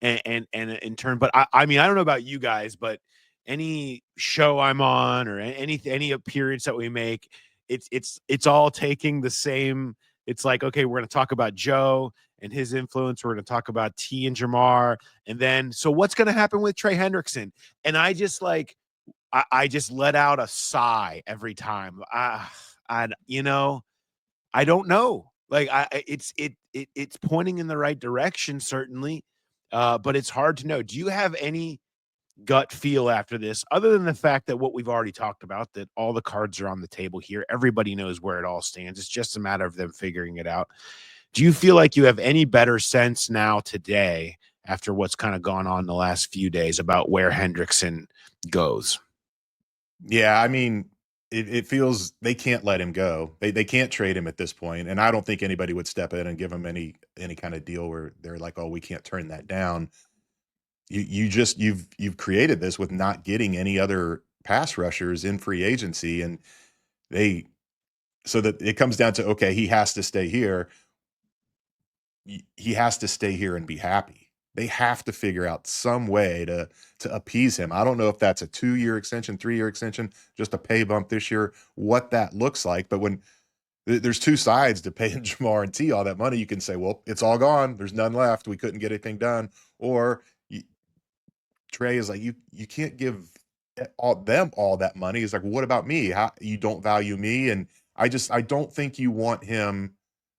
And in turn, but I mean, I don't know about you guys, but any show I'm on or any appearance that we make, it's all taking the same. It's like, okay, we're going to talk about Joe and his influence. We're going to talk about T and Ja'Marr. And then, so what's going to happen with Trey Hendrickson? And I just I just let out a sigh every time. I don't know. Like it's pointing in the right direction, certainly. But it's hard to know. Do you have any gut feel after this, other than the fact that what we've already talked about, that all the cards are on the table here? Everybody knows where it all stands. It's just a matter of them figuring it out. Do you feel like you have any better sense now today, after what's kind of gone on the last few days, about where Hendrickson goes? Yeah, I mean, it feels they can't let him go. They can't trade him at this point, and I don't think anybody would step in and give him any kind of deal where they're like, "Oh, we can't turn that down." You've created this with not getting any other pass rushers in free agency, and so that it comes down to, okay, he has to stay here. He has to stay here and be happy. They have to figure out some way to appease him. I don't know if that's a 2-year extension, 3-year extension, just a pay bump this year, what that looks like. But when there's 2 sides to paying Ja'Marr and T all that money, you can say, well, it's all gone. There's none left. We couldn't get anything done. Or Trey is like, you can't give them all that money. He's like, well, what about me? How you don't value me? And I don't think you want him.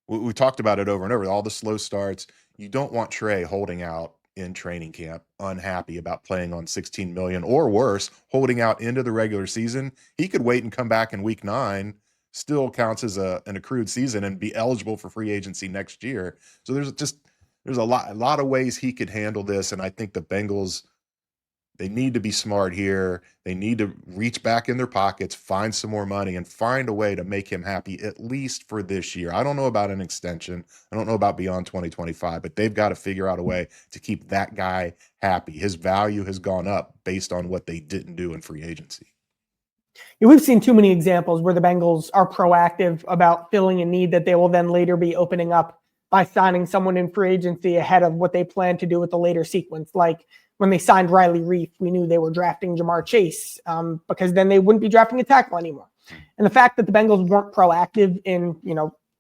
We talked about it over and over, all the slow starts. You don't want Trey holding out in training camp, unhappy about playing on $16 million, or worse, holding out into the regular season. He could wait and come back in week 9, still counts as an accrued season, and be eligible for free agency next year. So there's a lot of ways he could handle this. And I think the Bengals, they need to be smart here. They need to reach back in their pockets, find some more money, and find a way to make him happy, at least for this year. I don't know about an extension. I don't know about beyond 2025, but they've got to figure out a way to keep that guy happy. His value has gone up based on what they didn't do in free agency. Yeah, we've seen too many examples where the Bengals are proactive about filling a need that they will then later be opening up by signing someone in free agency ahead of what they plan to do with the later sequence. Like, when they signed Riley Reif, we knew they were drafting Ja'Marr Chase because then they wouldn't be drafting a tackle anymore. And the fact that the Bengals weren't proactive in,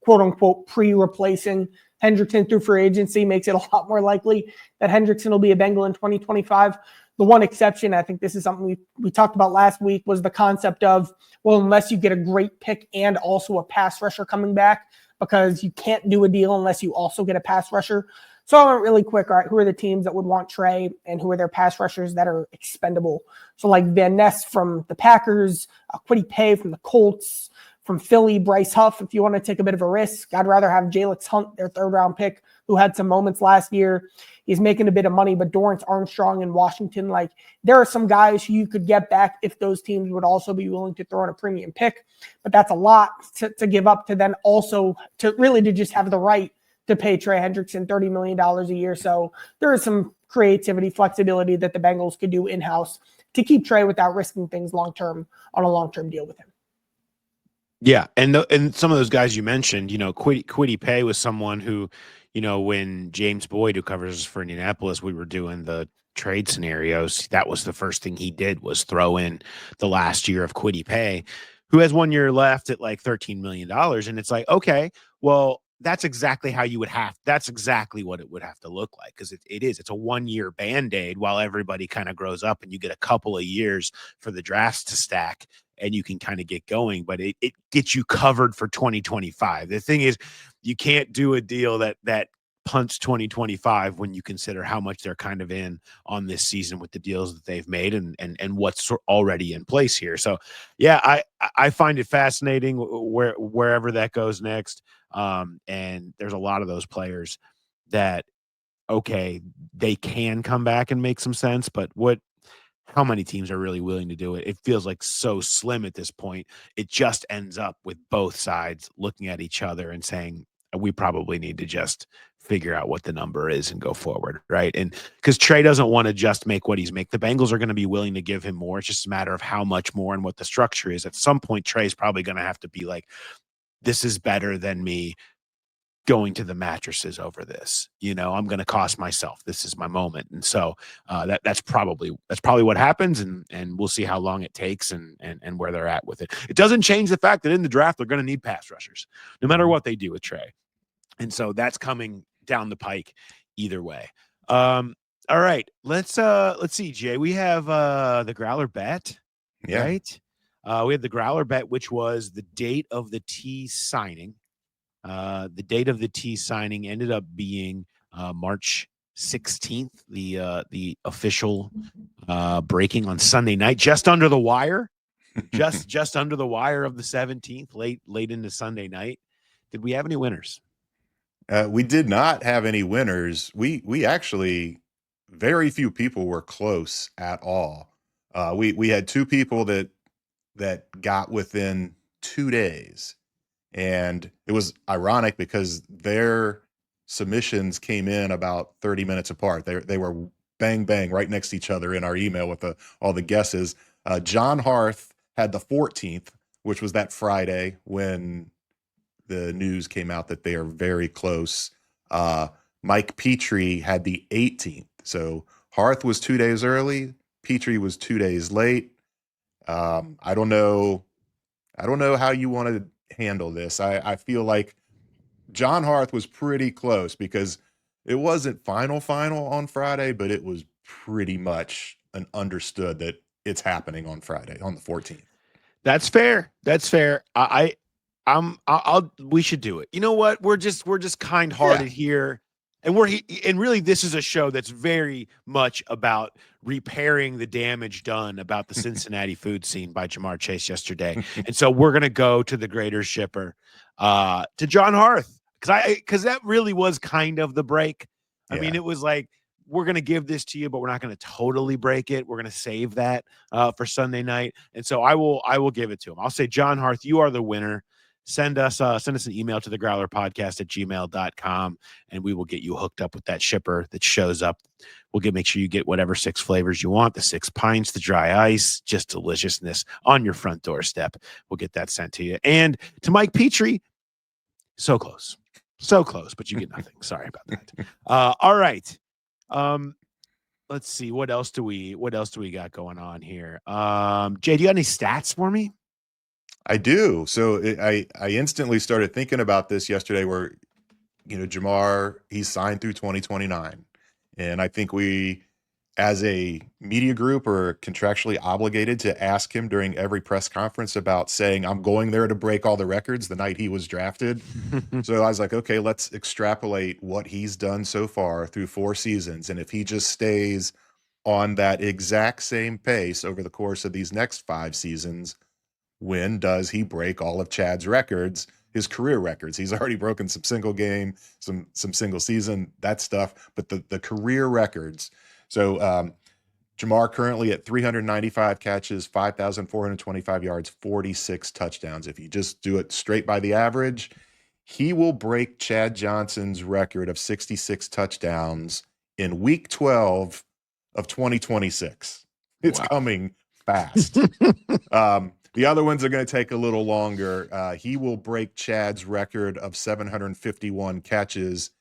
quote unquote, pre-replacing Hendrickson through free agency makes it a lot more likely that Hendrickson will be a Bengal in 2025. The one exception, I think this is something we talked about last week, was the concept of, well, unless you get a great pick and also a pass rusher coming back, because you can't do a deal unless you also get a pass rusher. So I went really quick. All right, who are the teams that would want Trey, and who are their pass rushers that are expendable? So like Van Ness from the Packers, Kwity Paye from the Colts, from Philly, Bryce Huff, if you want to take a bit of a risk. I'd rather have Jalix Hunt, their 3rd-round pick, who had some moments last year. He's making a bit of money, but Dorrance Armstrong in Washington, like, there are some guys who you could get back if those teams would also be willing to throw in a premium pick. But that's a lot to give up to then also to just have the right to pay Trey Hendrickson $30 million a year. So there is some creativity, flexibility that the Bengals could do in-house to keep Trey without risking things long-term on a long-term deal with him. Yeah. And some of those guys you mentioned, Kwity Paye was someone who, when James Boyd, who covers us for Indianapolis, we were doing the trade scenarios, that was the first thing he did, was throw in the last year of Kwity Paye, who has 1 year left at like $13 million. And it's like, okay, well, that's exactly how you would have. That's exactly what it would have to look like, because it's a 1-year Band-Aid while everybody kind of grows up, and you get a couple of years for the drafts to stack, and you can kind of get going. But it gets you covered for 2025. The thing is, you can't do a deal that punts 2025 when you consider how much they're kind of in on this season with the deals that they've made and what's already in place here. So yeah, I find it fascinating wherever that goes next. And there's a lot of those players that, okay, they can come back and make some sense, but how many teams are really willing to do it? It feels like so slim at this point. It just ends up with both sides looking at each other and saying, we probably need to just figure out what the number is and go forward, right? And because Trey doesn't want to just make what he's make. The Bengals are going to be willing to give him more. It's just a matter of how much more and what the structure is. At some point, Trey's probably going to have to be like, this is better than me going to the mattresses over this. I'm going to cost myself. This is my moment. And so that's probably what happens. And we'll see how long it takes and where they're at with it. It doesn't change the fact that in the draft, they're going to need pass rushers, no matter what they do with Trey. And so that's coming down the pike either way. All right, let's see, Jay. We have the Growler bet, right? We had the Growler bet, which was the date of the T signing. The date of the T signing ended up being March 16th, the official breaking on Sunday night, just under the wire, just under the wire of the 17th, late into Sunday night. Did we have any winners? We did not have any winners. We actually, very few people were close at all. We had 2 people that got within 2 days, and it was ironic because their submissions came in about 30 minutes apart. They were bang bang right next to each other in our email with all the guesses. John Harth had the 14th, which was that Friday when the news came out that they are very close. Mike Petrie had the 18th. So Harth was 2 days early. Petrie was 2 days late. I don't know how you want to handle this. I feel like John Harth was pretty close because it wasn't final on Friday, but it was pretty much an understood that it's happening on Friday, on the 14th. That's fair. We should do it. You know what? We're just kind-hearted here. And really this is a show that's very much about repairing the damage done about the Cincinnati food scene by Ja'Marr Chase yesterday. And so we're going to go to the Graeters shipper, to John Harth, because that really was kind of the break. I mean, it was like, we're going to give this to you, but we're not going to totally break it. We're going to save that for Sunday night. And so I will give it to him. I'll say, John Harth, you are the winner. Send us an email to thegrowlerpodcast@gmail.com, and we will get you hooked up with that shipper that shows up. We'll make sure you get whatever 6 flavors you want, the 6 pints, the dry ice, just deliciousness on your front doorstep. We'll get that sent to you. And to Mike Petrie, so close, but you get nothing. Sorry about that. All right. Let's see. What else do we got going on here? Jay, do you got any stats for me? I do. So I instantly started thinking about this yesterday where, Ja'Marr, he's signed through 2029. And I think we, as a media group, are contractually obligated to ask him during every press conference about saying, I'm going there to break all the records the night he was drafted. So I was like, okay, let's extrapolate what he's done so far through 4 seasons. And if he just stays on that exact same pace over the course of these next 5 seasons, when does he break all of Chad's records, his career records? He's already broken some single game, some single season, that stuff, but the career records. So Ja'Marr currently at 395 catches, 5,425 yards, 46 touchdowns. If you just do it straight by the average, he will break Chad Johnson's record of 66 touchdowns in week 12 of 2026. It's coming fast. The other ones are going to take a little longer. He will break Chad's record of 751 catches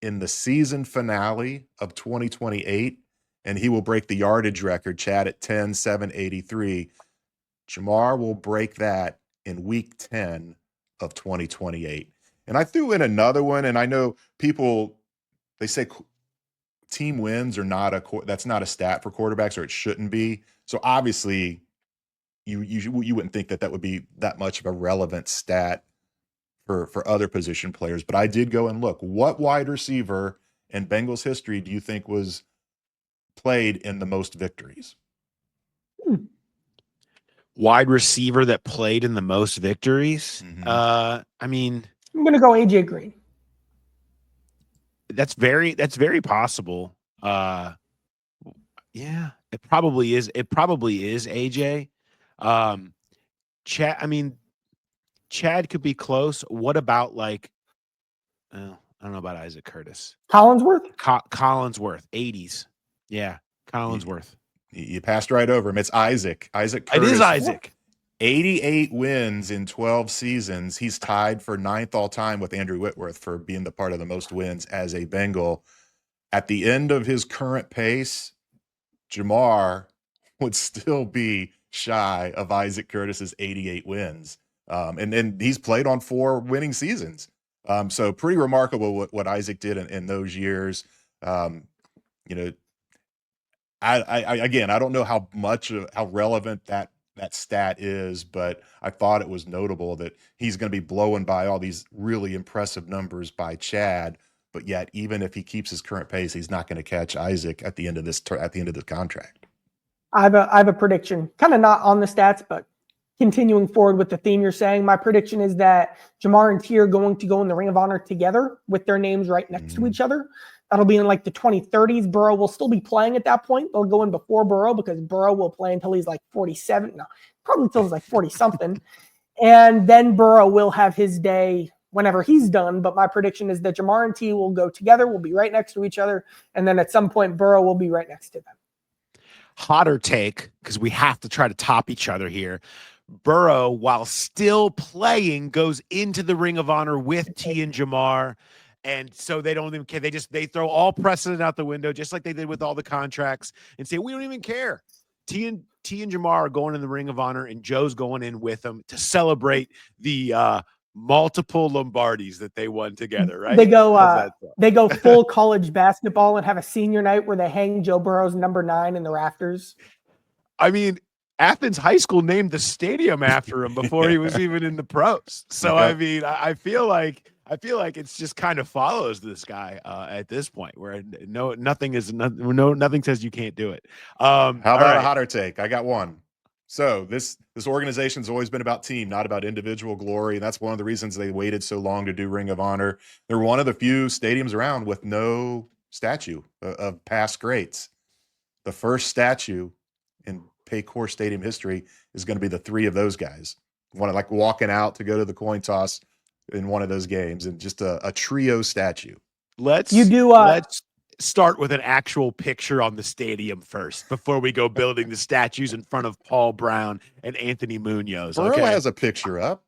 in the season finale of 2028, and he will break the yardage record, Chad at 10,783. Ja'Marr will break that in week 10 of 2028. And I threw in another one, and I know people, they say team wins are not that's not a stat for quarterbacks, or it shouldn't be. So obviously you wouldn't think that would be that much of a relevant stat for other position players. But I did go and look, what wide receiver in Bengals history do you think was played in the most victories? Wide receiver that played in the most victories? I mean, I'm going to go AJ Green. That's very possible. Yeah, it probably is. It probably is AJ. Chad, I mean, Chad could be close. What about like, I don't know about Isaac Curtis. Collinsworth? Collinsworth, 80s. Yeah, Collinsworth. You passed right over him. It's Isaac. Isaac Curtis. It is Isaac. 88 wins in 12 seasons. He's tied for 9th all time with Andrew Whitworth for being the part of the most wins as a Bengal. At the end of his current pace, Ja'Marr would still be shy of Isaac Curtis's 88 wins. And then he's played on 4 winning seasons. So pretty remarkable what Isaac did in those years. I don't know how relevant that stat is, but I thought it was notable that he's going to be blowing by all these really impressive numbers by Chad, but yet even if he keeps his current pace, he's not going to catch Isaac at the end of this contract. I have a prediction, kind of not on the stats, but continuing forward with the theme you're saying. My prediction is that Ja'Marr and T are going to go in the Ring of Honor together with their names right next to each other. That'll be in like the 2030s. Burrow will still be playing at that point. They'll go in before Burrow because Burrow will play until he's like 47. No, probably until he's like 40 something. And then Burrow will have his day whenever he's done. But my prediction is that Ja'Marr and T will go together, will be right next to each other. And then at some point, Burrow will be right next to them. Hotter take, because we have to try to top each other here. Burrow, while still playing, goes into the Ring of Honor with T and Ja'Marr. And so they don't even care. They throw all precedent out the window, just like they did with all the contracts, and say, we don't even care. T and Ja'Marr are going in the Ring of Honor, and Joe's going in with them to celebrate the multiple Lombardis that they won together, right? They go full college basketball and have a senior night where they hang Joe Burrow's number 9 in the rafters. I mean, Athens High School named the stadium after him before he was even in the pros. So, I mean, I feel like it's just kind of follows this guy at this point, where nothing says you can't do it. How about a hotter take? I got one. So this organization's always been about team, not about individual glory. And that's one of the reasons they waited so long to do Ring of Honor. They're one of the few stadiums around with no statue of past greats. The first statue in Paycor Stadium history is going to be the 3 of those guys. One like walking out to go to the coin toss in one of those games, and just a trio statue. Let's start with an actual picture on the stadium first before we go building the statues in front of Paul Brown and Anthony Munoz. Burrow has a picture up.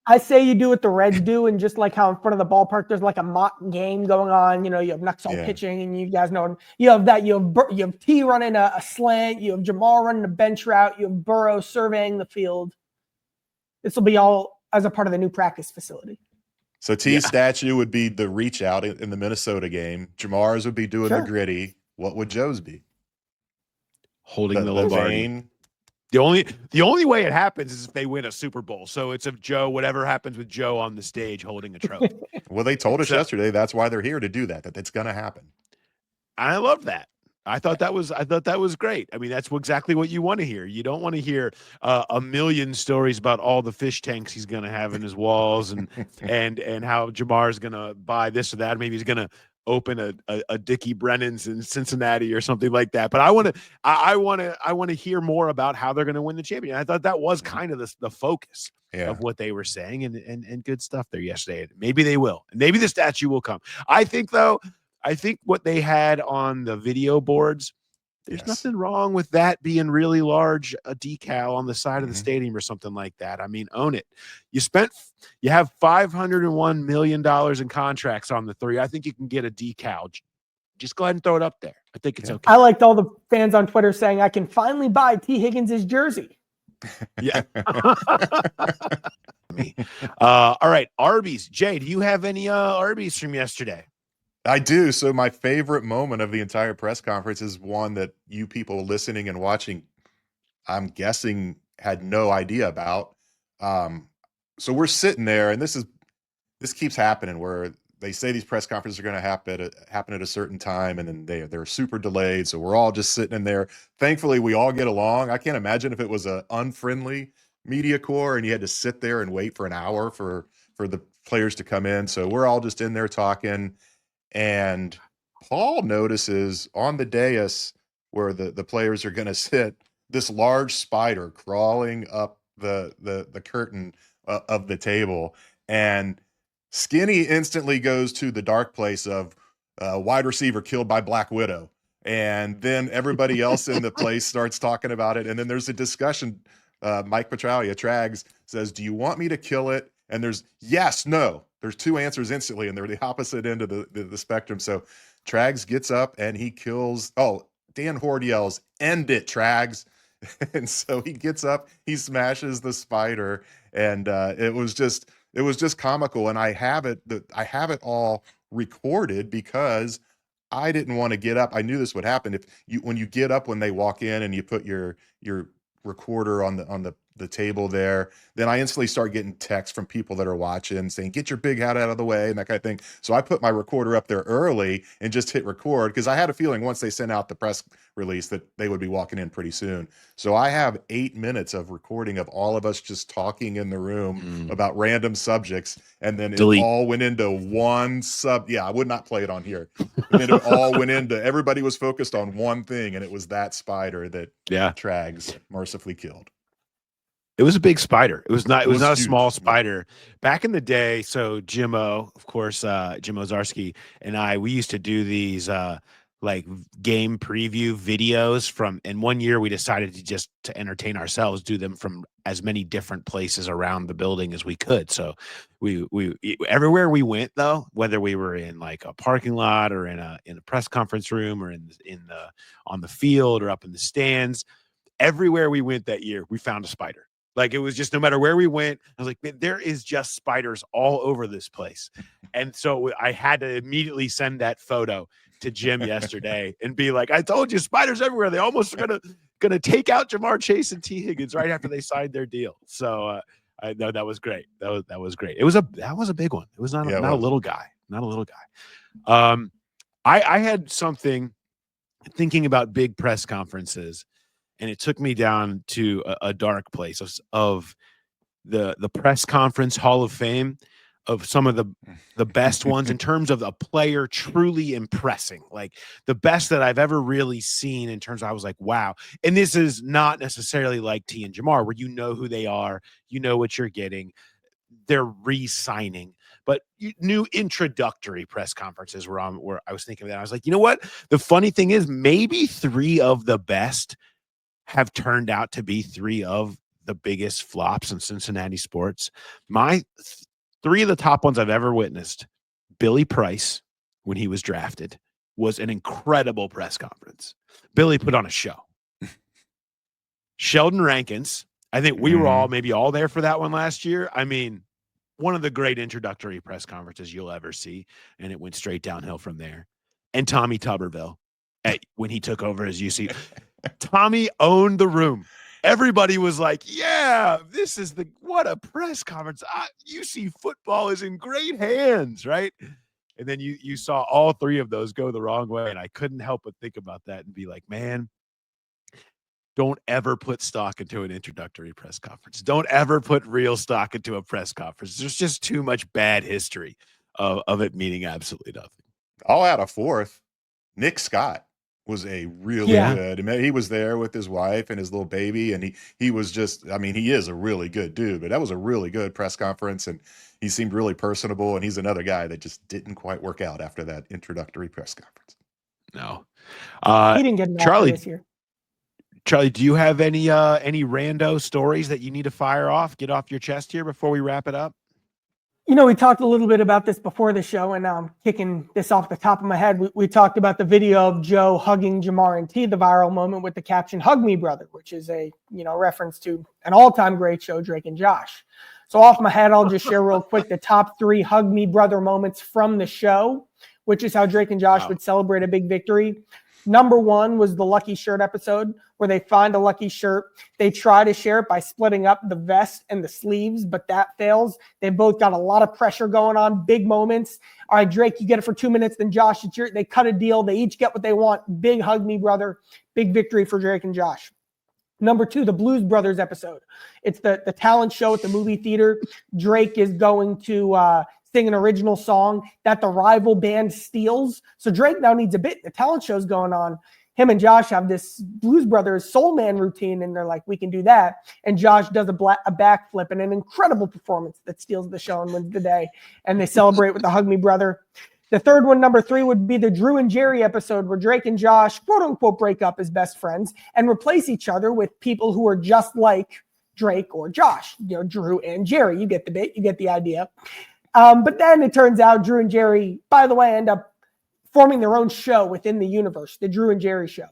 I say you do what the Reds do, and just like how in front of the ballpark there's like a mock game going on. You have Nuxall pitching, and you guys know you have that. You have T running a slant. You have Ja'Marr running a bench route. You have Burrow surveying the field. This will be all as a part of the new practice facility. So T's statue would be the reach out in the Minnesota game. Ja'Marr's would be doing the gritty. What would Joe's be? Holding the Lombardi. The only way it happens is if they win a Super Bowl. So it's of Joe, whatever happens with Joe on the stage holding a trophy. Well, they told us yesterday that's why they're here to do that it's going to happen. I love that. I thought that was great. I mean, that's exactly what you want to hear. You don't want to hear a million stories about all the fish tanks he's going to have in his walls and how Ja'Marr is going to buy this or that. Maybe he's going to open a Dickie Brennan's in Cincinnati or something like that. But I want to hear more about how they're going to win the championship. I thought that was kind of the focus of what they were saying, and good stuff there yesterday. Maybe they will. Maybe the statue will come. I think what they had on the video boards, there's nothing wrong with that being really large, a decal on the side of the stadium or something like that. I mean, own it. You have $501 million in contracts on the 3. I think you can get a decal. Just go ahead and throw it up there. I think it's okay. I liked all the fans on Twitter saying, I can finally buy T. Higgins' jersey. Yeah. Me. All right, Arby's. Jay, do you have any Arby's from yesterday? I do. So my favorite moment of the entire press conference is one that you people listening and watching, I'm guessing, had no idea about. So we're sitting there, and this keeps happening where they say these press conferences are going to happen at a certain time, and then they're super delayed. So we're all just sitting in there. Thankfully, we all get along. I can't imagine if it was an unfriendly media corps and you had to sit there and wait for an hour for the players to come in. So we're all just in there talking, and Paul notices on the dais where the players are going to sit, this large spider crawling up the curtain of the table, and Skinny instantly goes to the dark place of wide receiver killed by Black Widow. And then everybody else in the place starts talking about it. And then there's a discussion. Mike Petralia, Trags, says, do you want me to kill it? And there's yes, no. There's two answers instantly, and they're the opposite end of the spectrum. So Trags gets up and he kills. Oh, Dan Horde yells, end it, Trags. And so he gets up, he smashes the spider, and it was just comical. And I have it all recorded because I didn't want to get up. I knew this would happen. When you get up when they walk in and you put your recorder on the table there, then I instantly start getting texts from people that are watching saying, get your big hat out of the way and that kind of thing. So I put my recorder up there early and just hit record because I had a feeling once they sent out the press release that they would be walking in pretty soon. So I have 8 minutes of recording of all of us just talking in the room about random subjects, and then it all went into one yeah, I would not play it on here. And then it all went into, everybody was focused on one thing, and it was that spider that Trags mercifully killed. It was a big spider. It was not a huge. small spider. Back in the day, so Jimmo, of course, Jim Ozarski and we used to do these like game preview videos and one year we decided to entertain ourselves, do them from as many different places around the building as we could. So we everywhere we went, though, whether we were in like a parking lot or in a press conference room or on the field or up in the stands, everywhere we went that year, we found a spider. Like, it was just, no matter where we went, I was like, man, there is just spiders all over this place. And so I had to immediately send that photo to Jim yesterday and be like, I told you, spiders everywhere. They almost are gonna take out Ja'Marr Chase and T. Higgins right after they signed their deal. So I know that was great. That was great. That was a big one. It was not a little guy. Not a little guy. I had something thinking about big press conferences, and it took me down to a dark place of the press conference Hall of Fame of some of the best ones in terms of a player truly impressing, like the best that I've ever really seen in terms of, I was like, wow. And this is not necessarily like T and Ja'Marr, where you know who they are, you know what you're getting. They're re-signing, but new introductory press conferences where I was thinking of that. I was like, you know what? The funny thing is, maybe three of the best have turned out to be three of the biggest flops in Cincinnati sports. My three of the top ones I've ever witnessed: Billy Price, when he was drafted, was an incredible press conference. Billy put on a show. Sheldon Rankins, I think we were all there for that one last year. I mean, one of the great introductory press conferences you'll ever see, and it went straight downhill from there. And Tommy Tuberville, when he took over as UC. Tommy owned the room. Everybody was like, yeah, what a press conference. UC football is in great hands, right? And then you saw all three of those go the wrong way. And I couldn't help but think about that and be like, man, don't ever put stock into an introductory press conference. Don't ever put real stock into a press conference. There's just too much bad history of it meaning absolutely nothing. I'll add a fourth. Nick Scott was a really good. I mean, he was there with his wife and his little baby, and he was just, I mean, he is a really good dude, but that was a really good press conference, and he seemed really personable, and he's another guy that just didn't quite work out after that introductory press conference. No. He didn't get an Charlie this year. Charlie, do you have any rando stories that you need to fire off, get off your chest here before we wrap it up? We talked a little bit about this before the show, and I'm kicking this off the top of my head. We talked about the video of Joe hugging Ja'Marr and T, the viral moment with the caption, "Hug me, brother," which is a, reference to an all-time great show, Drake and Josh. So off my head, I'll just share real quick the top 3 hug me, brother moments from the show, which is how Drake and Josh would celebrate a big victory. Number 1 was the Lucky Shirt episode, where they find a lucky shirt. They try to share it by splitting up the vest and the sleeves, but that fails. They both got a lot of pressure going on, big moments. All right, Drake, you get it for 2 minutes, then Josh, it's your, they cut a deal. They each get what they want. Big hug me, brother. Big victory for Drake and Josh. Number 2, the Blues Brothers episode. It's the talent show at the movie theater. Drake is going to sing an original song that the rival band steals. So Drake now needs a bit. The talent show's going on. Him and Josh have this Blues Brothers Soul Man routine, and they're like, we can do that. And Josh does a backflip and an incredible performance that steals the show and wins the day. And they celebrate with the Hug Me Brother. The third one, number 3, would be the Drew and Jerry episode, where Drake and Josh, quote unquote, break up as best friends and replace each other with people who are just like Drake or Josh. Drew and Jerry. You get the bit, you get the idea. But then it turns out Drew and Jerry, by the way, end up forming their own show within the universe, the Drew and Jerry show,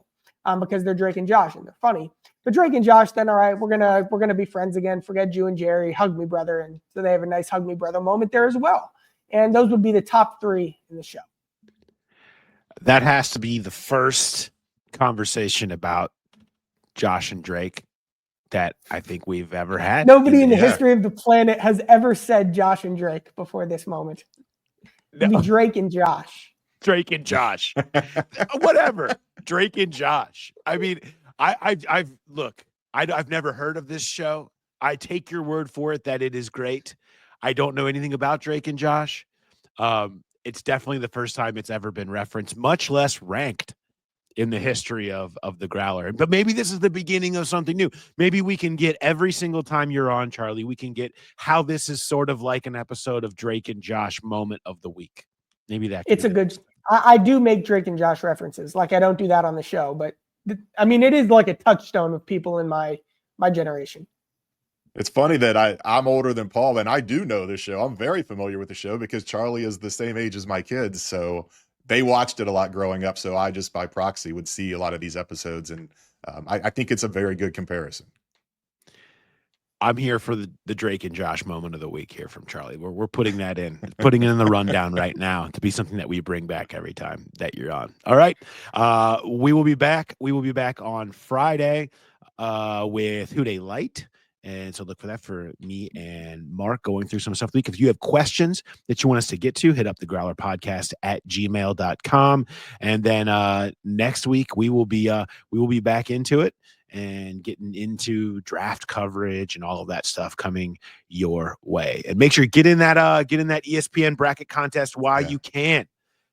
because they're Drake and Josh and they're funny. But Drake and Josh then, all right, we're gonna be friends again. Forget Drew and Jerry, hug me, brother. And so they have a nice hug me, brother moment there as well. And those would be the top 3 in the show. That has to be the first conversation about Josh and Drake that I think we've ever had. Nobody in the history of the planet has ever said Josh and Drake before this moment. It'd be Drake and Josh. Drake and Josh. Whatever. Drake and Josh. I mean, I've never heard of this show. I take your word for it that it is great. I don't know anything about Drake and Josh. It's definitely the first time it's ever been referenced, much less ranked in the history of the Growler. But maybe this is the beginning of something new. Maybe we can get every single time you're on, Charlie, we can get how this is sort of like an episode of Drake and Josh moment of the week. Maybe that. It's a good. I do make Drake and Josh references. Like, I don't do that on the show, but I mean, it is like a touchstone of people in my generation. It's funny that I'm older than Paul, and I do know this show. I'm very familiar with the show because Charlie is the same age as my kids, so they watched it a lot growing up. So I just by proxy would see a lot of these episodes, and I think it's a very good comparison. I'm here for the Drake and Josh moment of the week here from Charlie. We're putting that in, putting it in the rundown right now to be something that we bring back every time that you're on. All right. We will be back. We will be back on Friday with Who Dey Light. And so look for that for me and Mark going through some stuff. If you have questions that you want us to get to, hit up the Growler Podcast at gmail.com. And then next week we will be back into it and getting into draft coverage and all of that stuff coming your way. And make sure you get in that ESPN bracket contest while you can.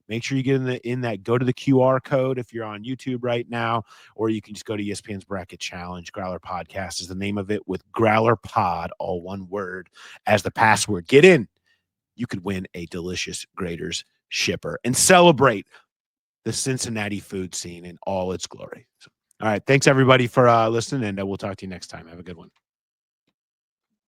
Make sure you get in that. Go to the QR code if you're on YouTube right now, or you can just go to ESPN's Bracket Challenge. Growler Podcast is the name of it, with Growler Pod, all one word, as the password. Get in. You could win a delicious Graeters shipper and celebrate the Cincinnati food scene in all its glory. So, all right. Thanks, everybody, for listening, and we'll talk to you next time. Have a good one.